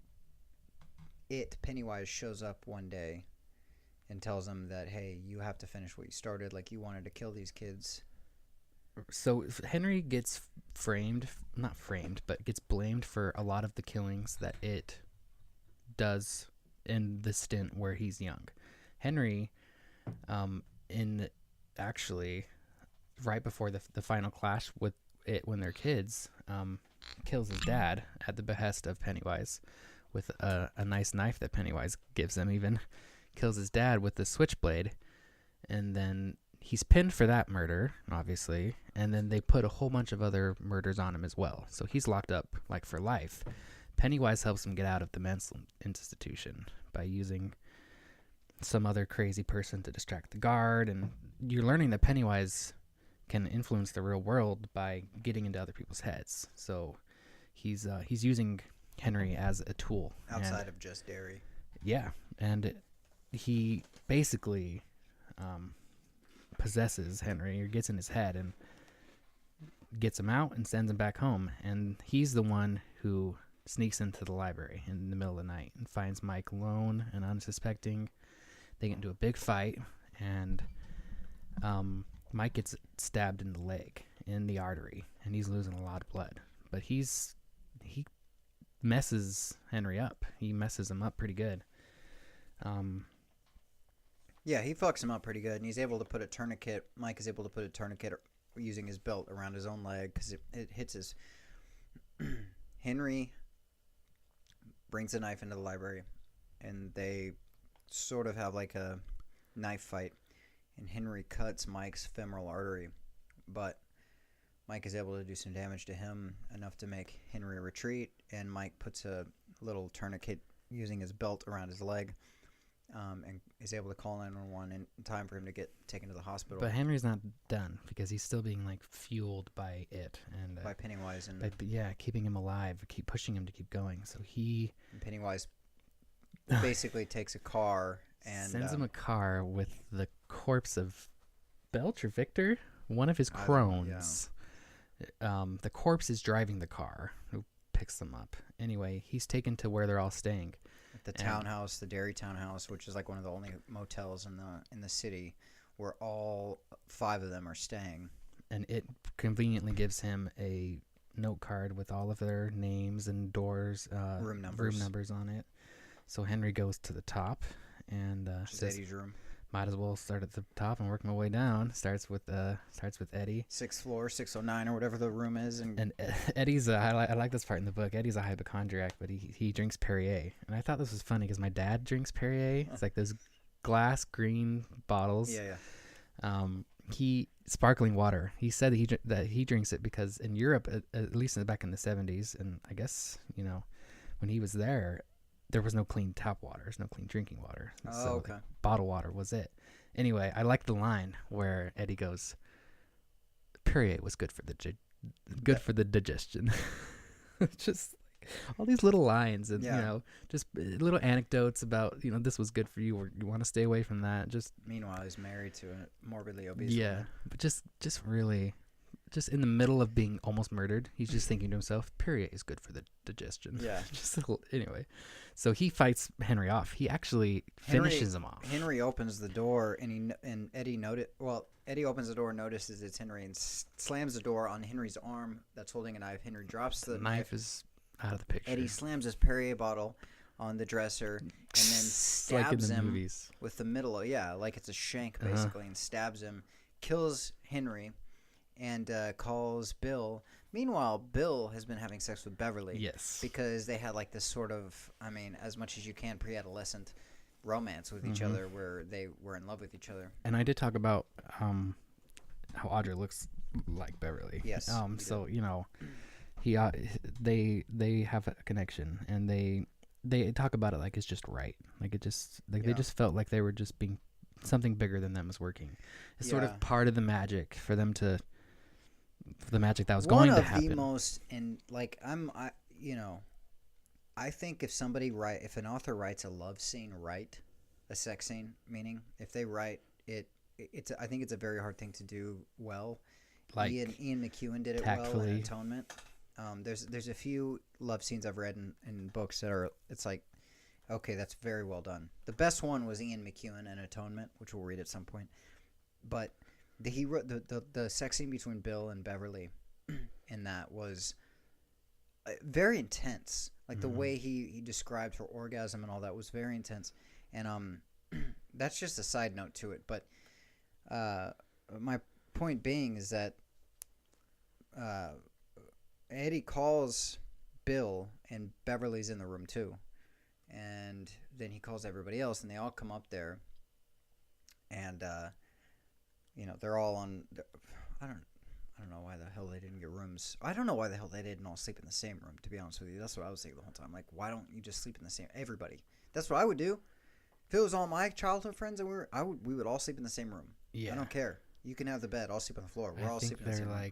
Pennywise shows up one day and tells him that, hey, you have to finish what you started, like you wanted to kill these kids. So Henry gets not framed, but gets blamed for a lot of the killings that it does in the stint where he's young. Henry, actually, right before the final clash with it when they're kids, kills his dad at the behest of Pennywise with a nice knife that Pennywise gives him, even. Kills his dad with the switchblade, and then he's pinned for that murder, obviously, and then they put a whole bunch of other murders on him as well. So he's locked up like for life. Pennywise helps him get out of the mental institution by using some other crazy person to distract the guard, and you're learning that Pennywise can influence the real world by getting into other people's heads. So he's using Henry as a tool outside of just dairy. Yeah, and he basically possesses Henry, or gets in his head and gets him out and sends him back home. And he's the one who sneaks into the library in the middle of the night and finds Mike alone and unsuspecting. They get into a big fight, and Mike gets stabbed in the leg, in the artery, and he's losing a lot of blood. But he messes Henry up. He messes him up pretty good. Yeah, he fucks him up pretty good, and he's able to put a tourniquet. Mike is able to put a tourniquet using his belt around his own leg because it hits his. Henry brings a knife into the library, and they sort of have like a knife fight, and Henry cuts Mike's femoral artery, but Mike is able to do some damage to him, enough to make Henry retreat, and Mike puts a little tourniquet using his belt around his leg, and is able to call 911 in time for him to get taken to the hospital. But Henry's not done, because he's still being like fueled by it, and by Pennywise, and keeping him alive, keep pushing him to keep going. So Pennywise basically takes a car and sends him a car with the corpse of Belch or Victor, one of his crones. The corpse is driving the car, who picks them up. Anyway, he's taken to where they're all staying. The townhouse, the Dairy Townhouse, which is like one of the only motels in the city where all 5 of them are staying. And it conveniently gives him a note card with all of their names and doors, room numbers on it. So Henry goes to the top and says, Eddie's room. Might as well start at the top and work my way down. Starts with Eddie. 6th floor, 609 or whatever the room is. And Eddie's I like this part in the book. Eddie's a hypochondriac, but he drinks Perrier. And I thought this was funny because my dad drinks Perrier. It's like those glass green bottles. Yeah. Sparkling water. He said that he drinks it because in Europe, at least back in the 70s, and I guess, when he was there was no clean tap water. There's no clean drinking water. Oh, so okay. Bottled water was it. Anyway, I like the line where Eddie goes, Perrier was good for the digestion. Just like all these little lines and, just little anecdotes about, this was good for you, or you want to stay away from that. Just meanwhile, he's married to a morbidly obese woman. But just really, just in the middle of being almost murdered, he's just thinking to himself, Perrier is good for the digestion. Yeah. Anyway, so he fights Henry off. He actually finishes him off. Henry opens the door, and Eddie opens the door, notices it's Henry, and slams the door on Henry's arm that's holding a knife. Henry drops the knife. Is out of the picture. Eddie slams his Perrier bottle on the dresser and then stabs him movies. With the middle of, like it's a shank basically, and stabs him, kills Henry, and calls Bill. Meanwhile, Bill has been having sex with Beverly. Yes. Because they had like this sort of, as much as you can, pre-adolescent romance with each other, where they were in love with each other. And I did talk about how Audrey looks like Beverly. Yes. So they have a connection, and they talk about it like it's just right. Like it just they just felt like they were just being something bigger than them was working. It's sort of part of the magic for them to. The magic that was going to happen. One of the most, and like I think if an author writes a love scene a sex scene, meaning if they write it, I think it's a very hard thing to do well. Like Ian McEwan did it well in Atonement. There's a few love scenes I've read in books that are, it's like, okay, that's very well done. The best one was Ian McEwan in Atonement, which we'll read at some point, but. The sex scene between Bill and Beverly in that was very intense. Like the way he described her orgasm and all that was very intense. And that's just a side note to it. But my point being is that Eddie calls Bill, and Beverly's in the room too. And then he calls everybody else, and they all come up there. And they're all on. I don't know why the hell they didn't get rooms. I don't know why the hell they didn't all sleep in the same room. To be honest with you, that's what I was thinking the whole time. Like, why don't you just sleep in the same? Everybody. That's what I would do. If it was all my childhood friends and we would all sleep in the same room. Yeah. I don't care. You can have the bed. I'll sleep on the floor. We're all sleeping in the same room.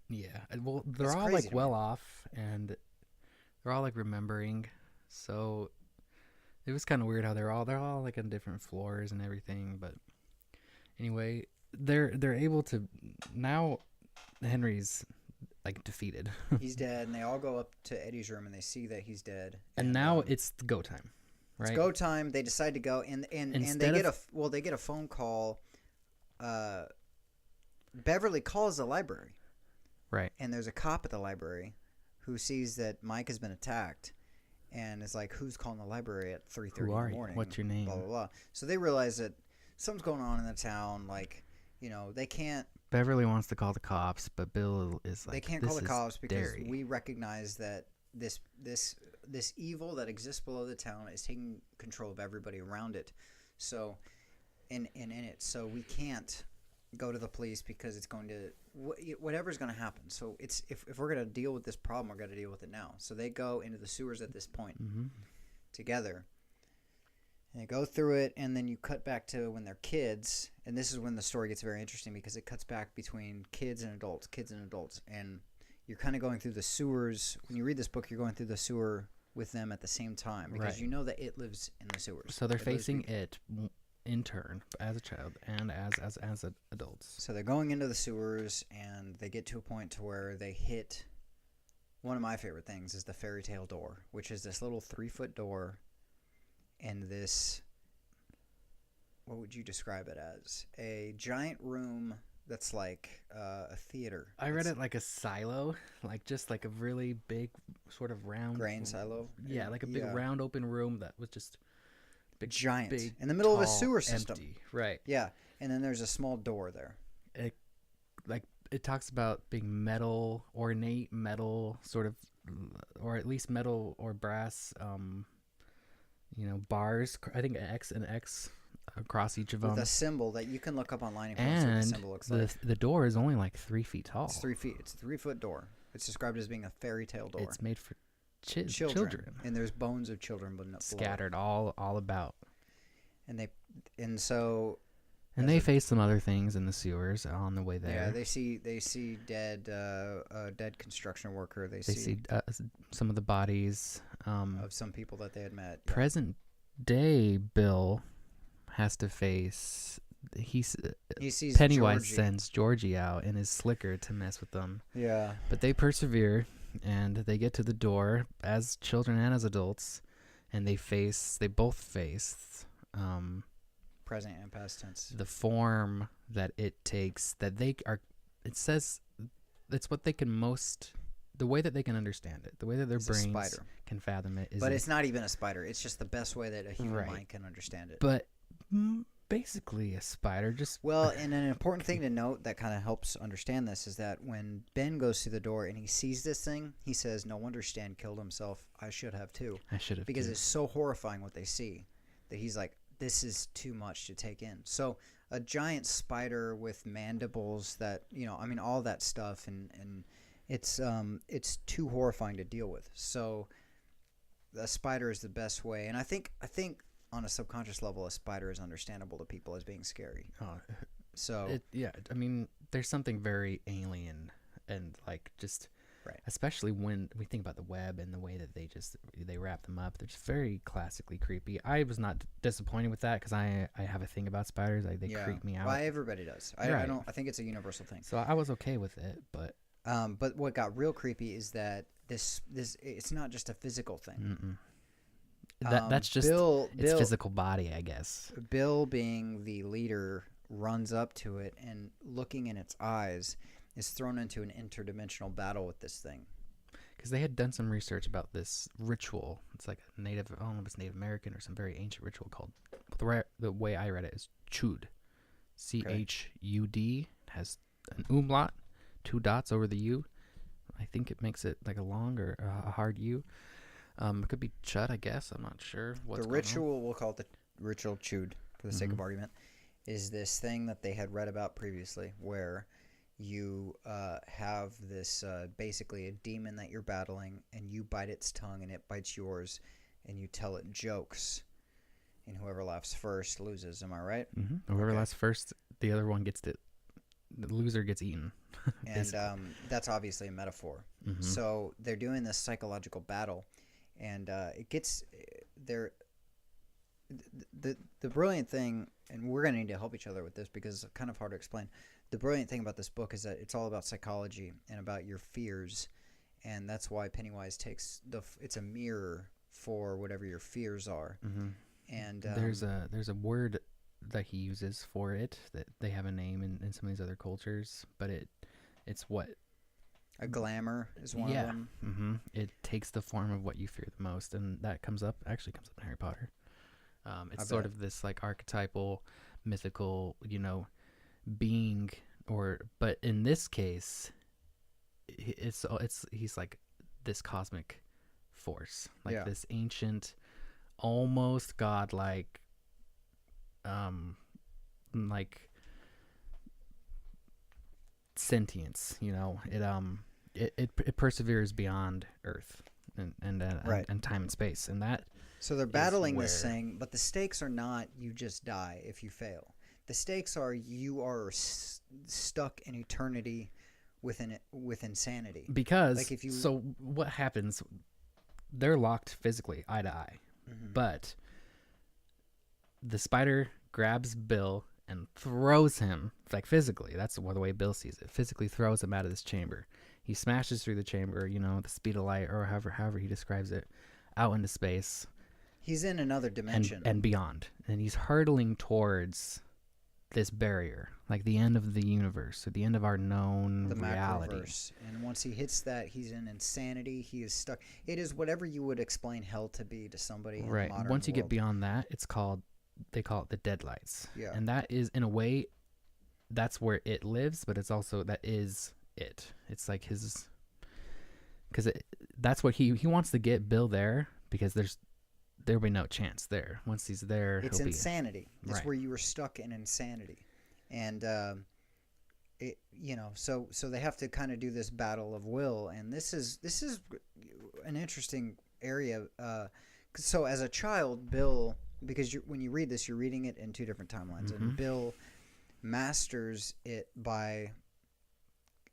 Yeah. Well, they're It's all crazy like to well me. off, and they're all like remembering. So it was kind of weird how they're all like on different floors and everything. But anyway, they're able to now. Henry's like defeated, He's dead, and they all go up to Eddie's room and they see that he's dead. and now it's go time, right? It's go time. They decide to go, and they get a phone call. Beverly calls the library, Right. and there's a cop at the library who sees that Mike has been attacked, and is like, "Who's calling the library at 3:30 in the morning? What's your name?" Blah blah blah. So they realize that something's going on in the town. Like, they can't. Beverly wants to call the cops, but Bill is like, They can't this call the is cops because dairy. we recognize that this evil that exists below the town is taking control of everybody around it. So, in it, so we can't go to the police because it's going to whatever's going to happen. So it's if we're going to deal with this problem, we're going to deal with it now. So they go into the sewers at this point together. And they go through it, and then you cut back to when they're kids, and this is when the story gets very interesting because it cuts back between kids and adults, and you're kind of going through the sewers. When you read this book, you're going through the sewer with them at the same time because you know that it lives in the sewers. So they're facing it in turn as a child and as adults. So they're going into the sewers, and they get to a point to where they hit one of my favorite things is the fairy tale door, which is this little 3-foot door. And this, what would you describe it as? A giant room that's like a theater. I read it like a silo, like just like a really big sort of round Grain silo? Yeah, like a big round open room that was just big, giant. big, in the middle of a tall, sewer system. empty. Right. Yeah, and then there's a small door there. It talks about being metal, ornate metal, sort of, or at least metal or brass. Bars. I think an X across each of them. With a symbol that you can look up online if you want to see what the symbol looks like. The door is only like 3 feet tall. It's 3 feet. It's a 3-foot door. It's described as being a fairy tale door. It's made for children. And there's bones of children scattered all about. And they face some other things in the sewers on the way there. Yeah, they see dead construction worker. They see some of the bodies of some people that they had met. Yeah. Present day Bill has to face. He sees Pennywise Georgie. Sends Georgie out in his slicker to mess with them. Yeah, but they persevere and they get to the door as children and as adults, and they both face. Present and past tense. The form that it takes, that they are, it says it's what they can most, the way that they can understand it, the way that their brains can fathom it. But it's not even a spider. It's just the best way that a human mind can understand it. But basically a spider just... Well, and an important thing to note that kind of helps understand this is that when Ben goes through the door and he sees this thing, he says, "No wonder Stan killed himself. I should have too." Because it's so horrifying what they see that he's like, this is too much to take in. So a giant spider with mandibles that, all that stuff, and it's too horrifying to deal with. So a spider is the best way. And I think on a subconscious level, a spider is understandable to people as being scary. So there's something very alien and like just... Right. Especially when we think about the web and the way that they wrap them up. They're just very classically creepy. I was not disappointed with that because I have a thing about spiders. They creep me out. Well, everybody does. I think it's a universal thing. So I was okay with it, but what got real creepy is that this it's not just a physical thing. That's just its physical body, I guess. Bill, being the leader, runs up to it and looking in its eyes, is thrown into an interdimensional battle with this thing. Because they had done some research about this ritual. It's like I don't know if it's Native American or some very ancient ritual called, the way I read it is Chud. Chud. It has an umlaut, 2 dots over the U. I think it makes it like a long or a hard U. It could be Chud, I guess. I'm not sure. The ritual, we'll call it the ritual Chud for the sake of argument, is this thing that they had read about previously where you have this basically a demon that you're battling, and you bite its tongue and it bites yours, and you tell it jokes, and whoever laughs first loses. Am I right? Whoever Okay. laughs first, the other one gets it. The loser gets eaten. And that's obviously a metaphor. So they're doing this psychological battle, and it gets there. The brilliant thing, and we're going to need to help each other with this because it's kind of hard to explain. The brilliant thing about this book is that it's all about psychology and about your fears, and that's why Pennywise takes it's a mirror for whatever your fears are. And there's a word that he uses for it that they have a name in some of these other cultures, but it's what a glamour is one of them. It takes the form of what you fear the most, and that comes up in Harry Potter. It's sort of this like archetypal, mythical, being, but in this case, he's like this cosmic force, like this ancient, almost godlike, like sentience. It perseveres beyond Earth and time and space, and that. So they're battling this thing, but the stakes are not you just die if you fail. The stakes are you are stuck in eternity with insanity. Because like if you, so what happens? They're locked physically, eye to eye, but the spider grabs Bill and throws him, like physically. That's the way Bill sees it. Physically throws him out of this chamber. He smashes through the chamber, the speed of light, or however he describes it, out into space. He's in another dimension. And beyond. And he's hurtling towards this barrier, like the end of the universe, or the end of our known reality. Macroverse. And once he hits that, he's in insanity. He is stuck. It is whatever you would explain hell to be to somebody in the modern world. Once you get beyond that, they call it the deadlights. Yeah. And that is, in a way, that's where it lives, but it's also, that is it. It's like his, because that's what he wants to get Bill there, because there'll be no chance there. Once he's there, it's insanity. It's right. where you were stuck in insanity, and so they have to kind of do this battle of will, and this is an interesting area. So as a child, Bill, because when you read this, you're reading it in two different timelines, and Bill masters it by.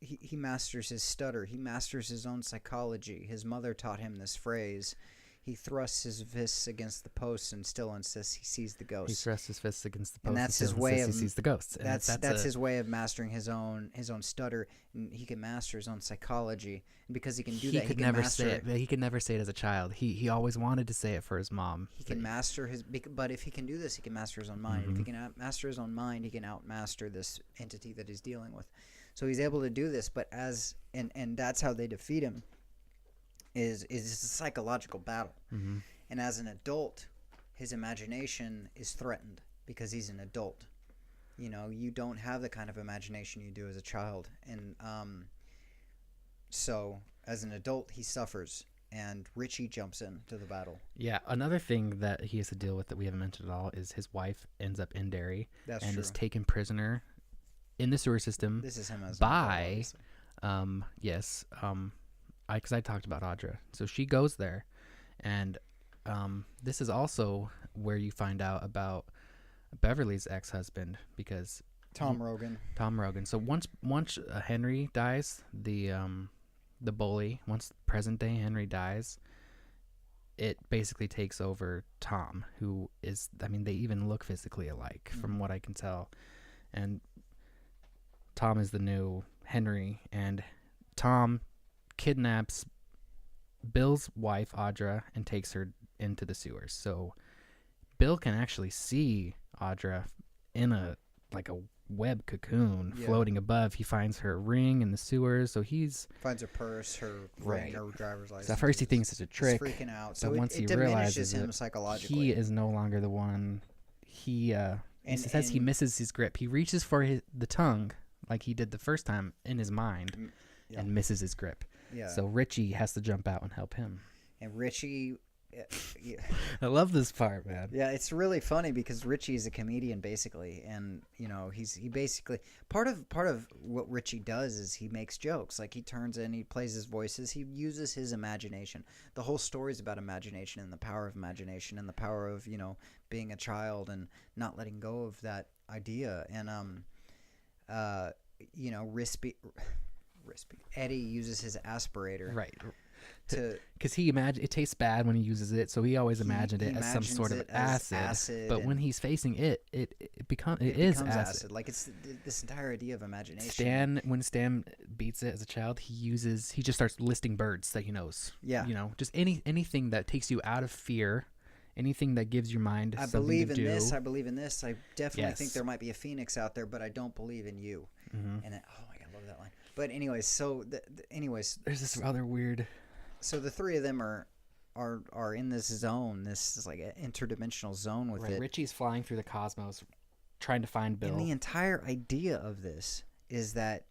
He masters his stutter. He masters his own psychology. His mother taught him this phrase. He thrusts his fists against the posts and still insists he sees the ghosts. He thrusts his fists against the posts and that's his way of he sees the ghosts. That's his way of mastering his own stutter. And he can master his own psychology, and because he can do that, he can never say it. He could never say it as a child. He always wanted to say it for his mom. He can master his. But if he can do this, he can master his own mind. If he can master his own mind, he can outmaster this entity that he's dealing with. So he's able to do this, but and that's how they defeat him. Is a psychological battle, and as an adult, his imagination is threatened because he's an adult. You don't have the kind of imagination you do as a child, and so as an adult, he suffers, and Richie jumps into the battle. Yeah, another thing that he has to deal with that we haven't mentioned at all is his wife ends up in Derry and is taken prisoner in the sewer system. This is him as by, because I talked about Audra. So she goes there, and this is also where you find out about Beverly's ex-husband, because Tom Rogan. So once Henry dies, the bully, once present day Henry dies, it basically takes over Tom, who is, they even look physically alike from what I can tell. And Tom is the new Henry, and Tom kidnaps Bill's wife Audra and takes her into the sewers. So Bill can actually see Audra in a web cocoon floating above. He finds her ring in the sewers, so he's finds her purse, her ring, her driver's license. So at first he thinks it's a trick. He's freaking out. So once he realizes him psychologically, he is no longer the one. He says he misses his grip. He reaches for the tongue like he did the first time in his mind, and misses his grip. Yeah. So Richie has to jump out and help him. And Richie yeah, I love this part, man. yeah, it's really funny because Richie is a comedian basically, and he basically part of what Richie does is he makes jokes. Like he turns in, he plays his voices, he uses his imagination. The whole story is about imagination and the power of imagination and the power of being a child and not letting go of that idea. And Eddie uses his aspirator, Right. to Because it tastes bad when he uses it, so he always imagined it as some sort of acid. But when he's facing it, it is becomes acid. Like it's this entire idea of imagination. When Stan beats it as a child, he just starts listing birds that he knows. Yeah. Just anything that takes you out of fear, anything that gives your mind I something believe to in do. this. I believe in this. I definitely think Yes. there might be a phoenix out there, but I don't believe in you. Mm-hmm. And oh my god, I love that line. But anyways, so There's this other weird. so the three of them are in this zone. This is like an interdimensional zone with Right, it. Richie's flying through the cosmos, trying to find Bill. And the entire idea of this is that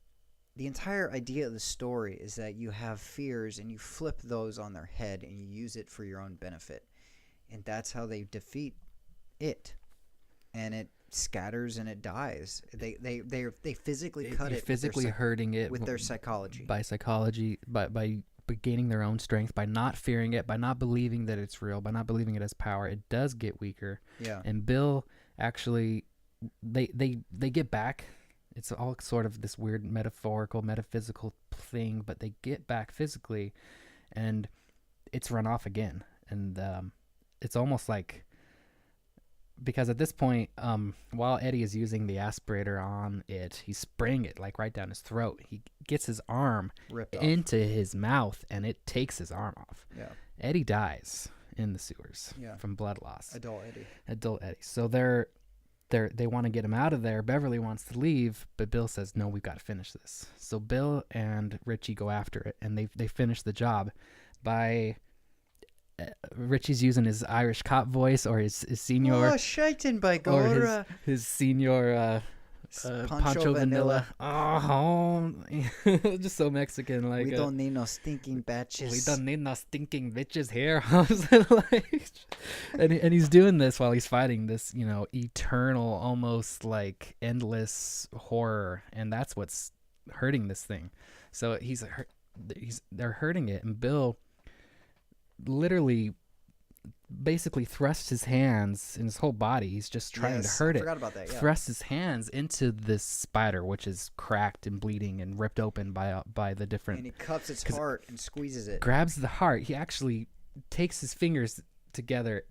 the entire idea of the story is that you have fears and you flip those on their head and you use it for your own benefit. And that's how they defeat it. And it scatters and it dies. They physically cut it. Physically hurting it with their psychology. By gaining their own strength, by not fearing it, by not believing that it's real, by not believing it has power. It does get weaker. Yeah. And Bill actually, they get back. It's all sort of this weird metaphysical thing, but they get back physically, and it's run off again. And it's almost like, because at this point, while Eddie is using the aspirator on it, he's spraying it like right down his throat. He gets his arm Ripped off. into his mouth, and it takes his arm off. Yeah. Eddie dies in the sewers from blood loss. Adult Eddie. So they want to get him out of there. Beverly wants to leave, but Bill says, no, we've got to finish this. So Bill and Richie go after it, and they finish the job by... Richie's using his Irish cop voice, or his senior, Shaitan by or Gora. his senior Pancho Vanilla. Oh, just so Mexican. Like, We don't need no stinking batches. we don't need no stinking bitches here. and he's doing this while he's fighting this, eternal, almost endless horror, and that's what's hurting this thing. So they're hurting it, and Bill literally basically thrusts his hands in his whole body. He's just trying to hurt it. I forgot about that. Yeah. Thrusts his hands into this spider, which is cracked and bleeding and ripped open by the different. And he cuffs its heart and squeezes it. Grabs the heart. He actually takes his fingers together,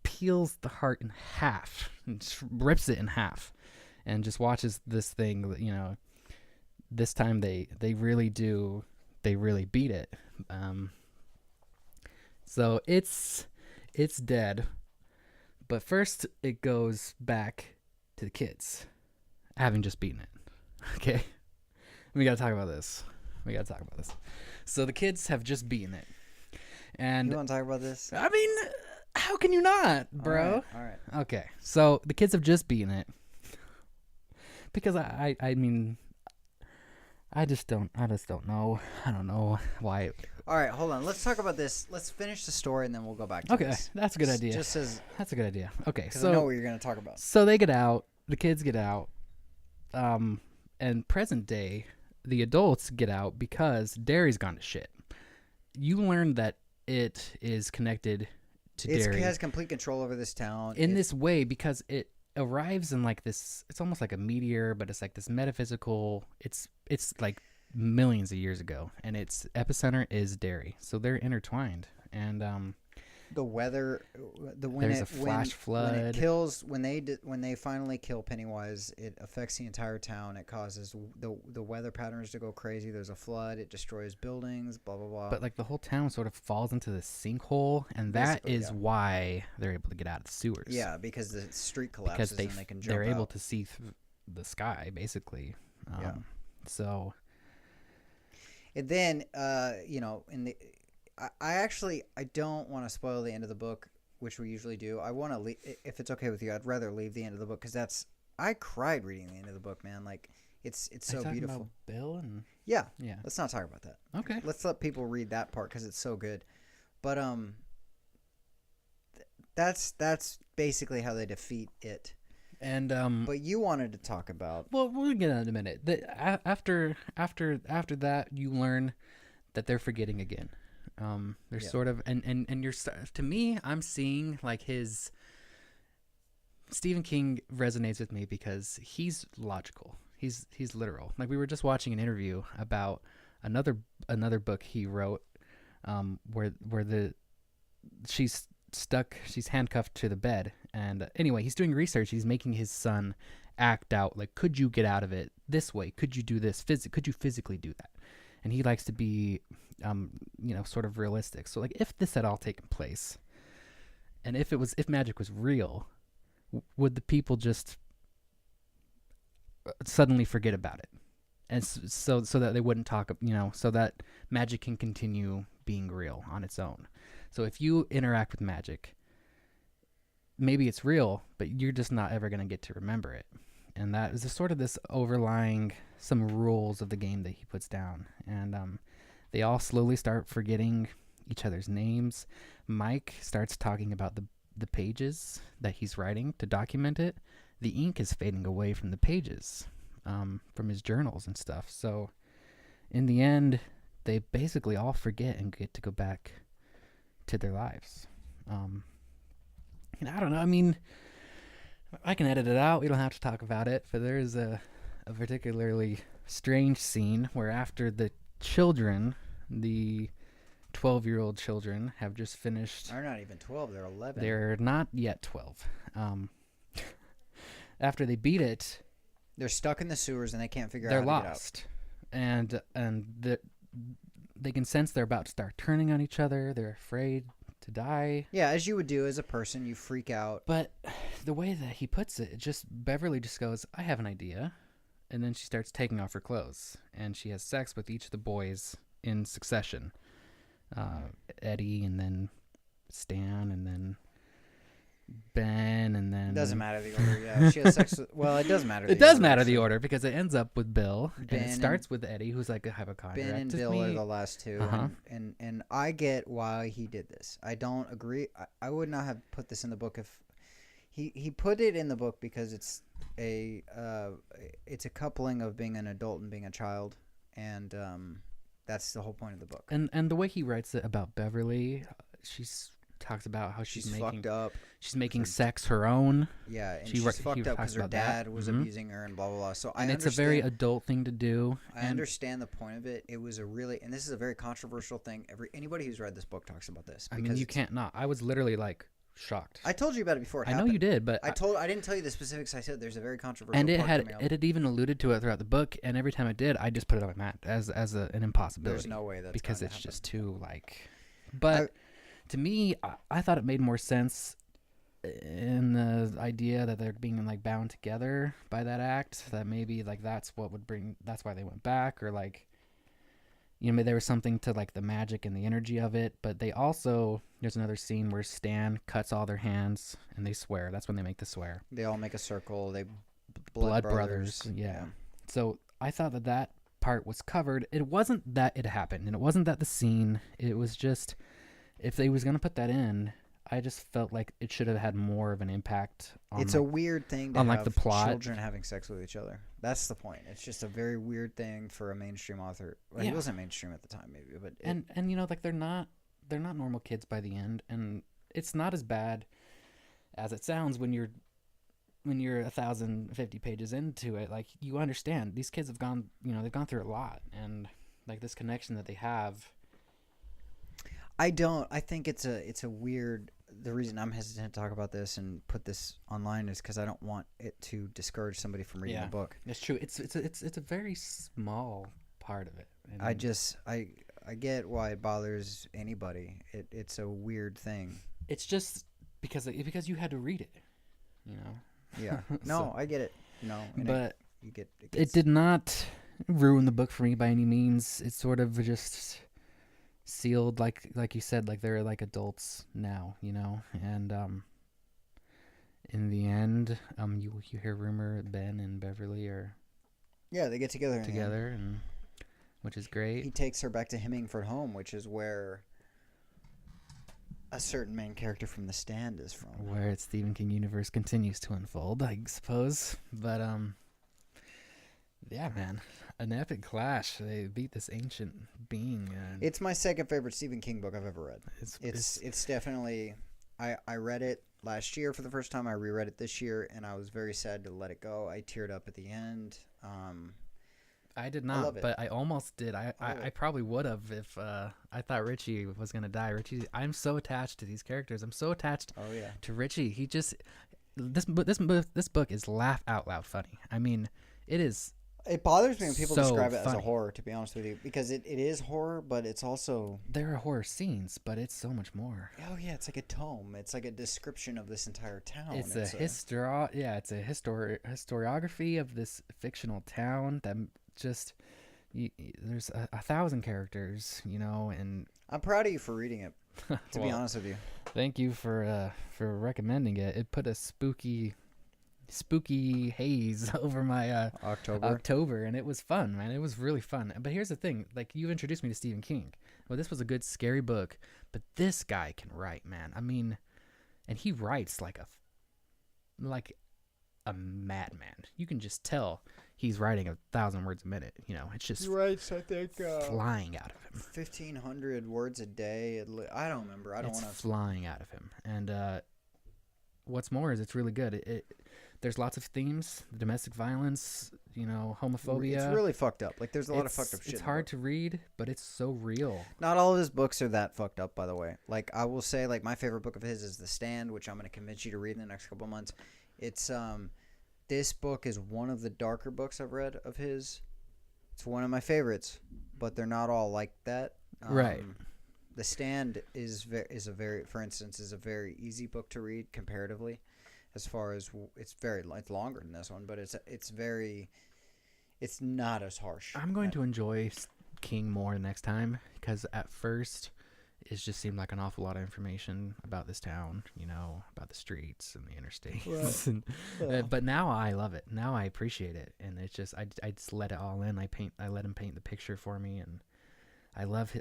peels the heart in half, and just rips it in half, and just watches this thing. This time they really beat it. So it's dead, but first it goes back to the kids, having just beaten it. Okay, we gotta talk about this. So the kids have just beaten it, and You want to talk about this? I mean, how can you not, bro? All right. Okay, so the kids have just beaten it because I mean, I just don't know. I don't know why. All right, hold on. Let's talk about this. Let's finish the story and then we'll go back to Okay, this. that's a good idea. That's a good idea. Okay, because I know what you're going to talk about. So they get out. The kids get out. And present day, the adults get out because Derry's gone to shit. You learn that it is connected to Derry. It has complete control over this town. In this way, because it arrives in this, it's almost like a meteor, but it's like this metaphysical, it's like millions of years ago, and its epicenter is Derry. So they're intertwined. And the weather, there's a flash flood. When they finally kill Pennywise, it affects the entire town. It causes the weather patterns to go crazy. There's a flood. It destroys buildings. Blah blah blah. But the whole town sort of falls into the sinkhole, and that is why they're able to get out of the sewers. Yeah, because the street collapses because and they can jump they're able out. to see through the sky, basically. Yeah. So. And then, I don't want to spoil the end of the book, which we usually do. I want to, if it's okay with you, I'd rather leave the end of the book because I cried reading the end of the book, man. Like it's so beautiful. About Bill and yeah. Let's not talk about that. Okay. Let's let people read that part because it's so good. But That's basically how they defeat it. And But you wanted to talk about. well, we'll get on in a minute. After that, you learn that they're forgetting again. They're sort of and you're to me, I'm seeing like his. Stephen King resonates with me because he's logical. He's literal. Like we were just watching an interview about another book he wrote, where she's handcuffed to the bed, and anyway, he's doing research. He's making his son act out like, could you get out of it this way? Could you do this? Could you physically do that? And he likes to be, sort of realistic. So like, if this had all taken place, and if magic was real, would the people just suddenly forget about it, and so that they wouldn't talk, so that magic can continue being real on its own? So if you interact with magic, maybe it's real, but you're just not ever going to get to remember it. And that is sort of this overlying some rules of the game that he puts down. And they all slowly start forgetting each other's names. Mike starts talking about the pages that he's writing to document it. The ink is fading away from the pages, from his journals and stuff. So in the end, they basically all forget and get to go back to their lives. And I don't know. I mean, I can edit it out. We don't have to talk about it. But there is a particularly strange scene where after the children, the 12-year-old children, have just finished. They're not even 12. They're 11. They're not yet 12. After they beat it, they're stuck in the sewers and they can't figure out they're how to lost. And they can sense they're about to start turning on each other. They're afraid to die. Yeah, as you would do as a person, you freak out. But the way that he puts it, Beverly just goes, I have an idea. And then she starts taking off her clothes. And she has sex with each of the boys in succession. Eddie, and then Stan, and then Ben, and then... Doesn't matter the order, yeah. She has sex with... Well, it does matter. It does matter the order, because it ends up with Bill. Ben, and it starts with Eddie, who's like a hypochondriac. Ben and Bill are the last two. Uh-huh. And I get why he did this. I don't agree. I would not have put this in the book if... He put it in the book because it's a coupling of being an adult and being a child. And that's the whole point of the book. And the way he writes it about Beverly, talks about how she's making, fucked up. She's making sex her own. Yeah, and she's fucked up because her dad was abusing her and blah, blah, blah. So it's a very adult thing to do. I understand the point of it. It was and this is a very controversial thing. Anybody who's read this book talks about this. I mean, you can't not. I was literally like shocked. I told you about it before it happened. I know you did, but I didn't tell you the specifics. I said there's a very controversial and it part had even alluded to it throughout the book, and every time I did, I just put it on my mat as an impossibility. There's no way that's because it's happen. Just too like. But to me, I thought it made more sense in the idea that they're being like bound together by that act. That maybe like that's why they went back, or like, maybe there was something to like the magic and the energy of it. But they also, there's another scene where Stan cuts all their hands and they swear. That's when they make the swear. They all make a circle. They blood brothers. Yeah. So I thought that part was covered. It wasn't that it happened, and it wasn't that the scene. It was just, if they was gonna put that in, I just felt like it should have had more of an impact on It's a weird thing to on have like the plot. Children having sex with each other. That's the point. It's just a very weird thing for a mainstream author. Well, he wasn't mainstream at the time, maybe, but and like they're not normal kids by the end, and it's not as bad as it sounds when you're 1,050 pages into it. Like, you understand these kids have gone, they've gone through a lot, and like this connection that they have. I think it's a weird. The reason I'm hesitant to talk about this and put this online is because I don't want it to discourage somebody from reading the book. It's true. It's a very small part of it. And I get why it bothers anybody. It's a weird thing. It's just because you had to read it, Yeah. No, I get it. But it did not ruin the book for me by any means. It sort of just sealed, like you said, like they're like adults now, and in the end, you hear rumor Ben and Beverly are they get together and which is great. He takes her back to Hemingford Home, which is where a certain main character from The Stand is from. Where its Stephen King universe continues to unfold, I suppose. But yeah, man, an epic clash. They beat this ancient being. And It's my second favorite Stephen King book I've ever read. It's definitely. I read it last year for the first time. I reread it this year, and I was very sad to let it go. I teared up at the end. I did not, but I almost did. I probably would have if I thought Richie was gonna die. Richie, I'm so attached to these characters. I'm so attached to Richie. He just this book is laugh out loud funny. I mean, it is. It bothers me when people so describe it funny. as a horror, to be honest with you, because it is horror, but it's also... There are horror scenes, but it's so much more. Oh, yeah, it's like a tome. It's like a description of this entire town. It's a historiography of this fictional town that just... there's 1,000 characters, you know, and... I'm proud of you for reading it, to be honest with you. Thank you for recommending it. It put a spooky haze over my October, and it was fun, man. It was really fun. But here's the thing, like, you introduced me to Stephen King. Well, this was a good scary book, but this guy can write, man. I mean, and he writes like a madman. You can just tell he's writing 1,000 words a minute. You know, it's just he writes, I think, flying out of him. 1,500 words a day. I don't remember. It's flying out of him. And what's more is it's really good. There's lots of themes: domestic violence, you know, homophobia. It's really fucked up. Like, there's a lot of fucked up shit. It's hard to read, but it's so real. Not all of his books are that fucked up, by the way. Like, I will say, like, my favorite book of his is The Stand, which I'm going to convince you to read in the next couple of months. It's this book is one of the darker books I've read of his. It's one of my favorites, but they're not all like that. Right. The Stand is a very easy book to read comparatively. As far as it's longer than this one, but it's not as harsh. I'm going to enjoy King more next time, because at first it just seemed like an awful lot of information about this town, you know, about the streets and the interstates. Right. But now I love it. Now I appreciate it, and it's just I just let it all in. I let him paint the picture for me, and I love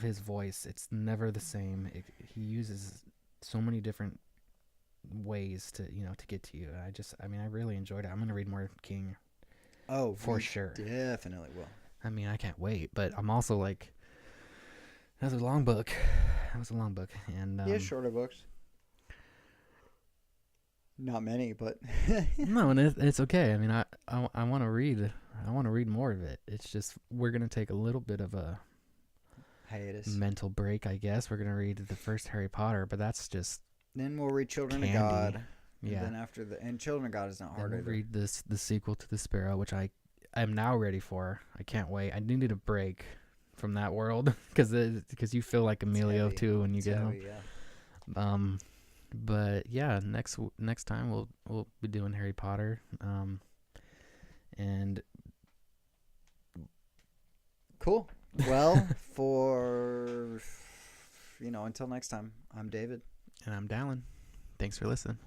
his voice. It's never the same. He uses so many different ways to get to you. I really enjoyed it. I'm gonna read more King. Oh, for sure. Definitely will. I mean, I can't wait, but I'm also like, that was a long book. And he has shorter books. Not many, but no, and it's okay. I mean, I want to read. I want to read more of it. It's just we're gonna take a little bit of a hiatus, mental break, I guess. We're gonna read the first Harry Potter, but that's just. Then we'll read Children of God. Yeah. And then after Children of God is not hard. We'll read the sequel to The Sparrow, which I am now ready for. I can't wait. I needed a break from that world because you feel like Emilio too when you get home. Yeah. But yeah, next time we'll be doing Harry Potter. And cool. Well, until next time, I'm David. And I'm Dallin. Thanks for listening.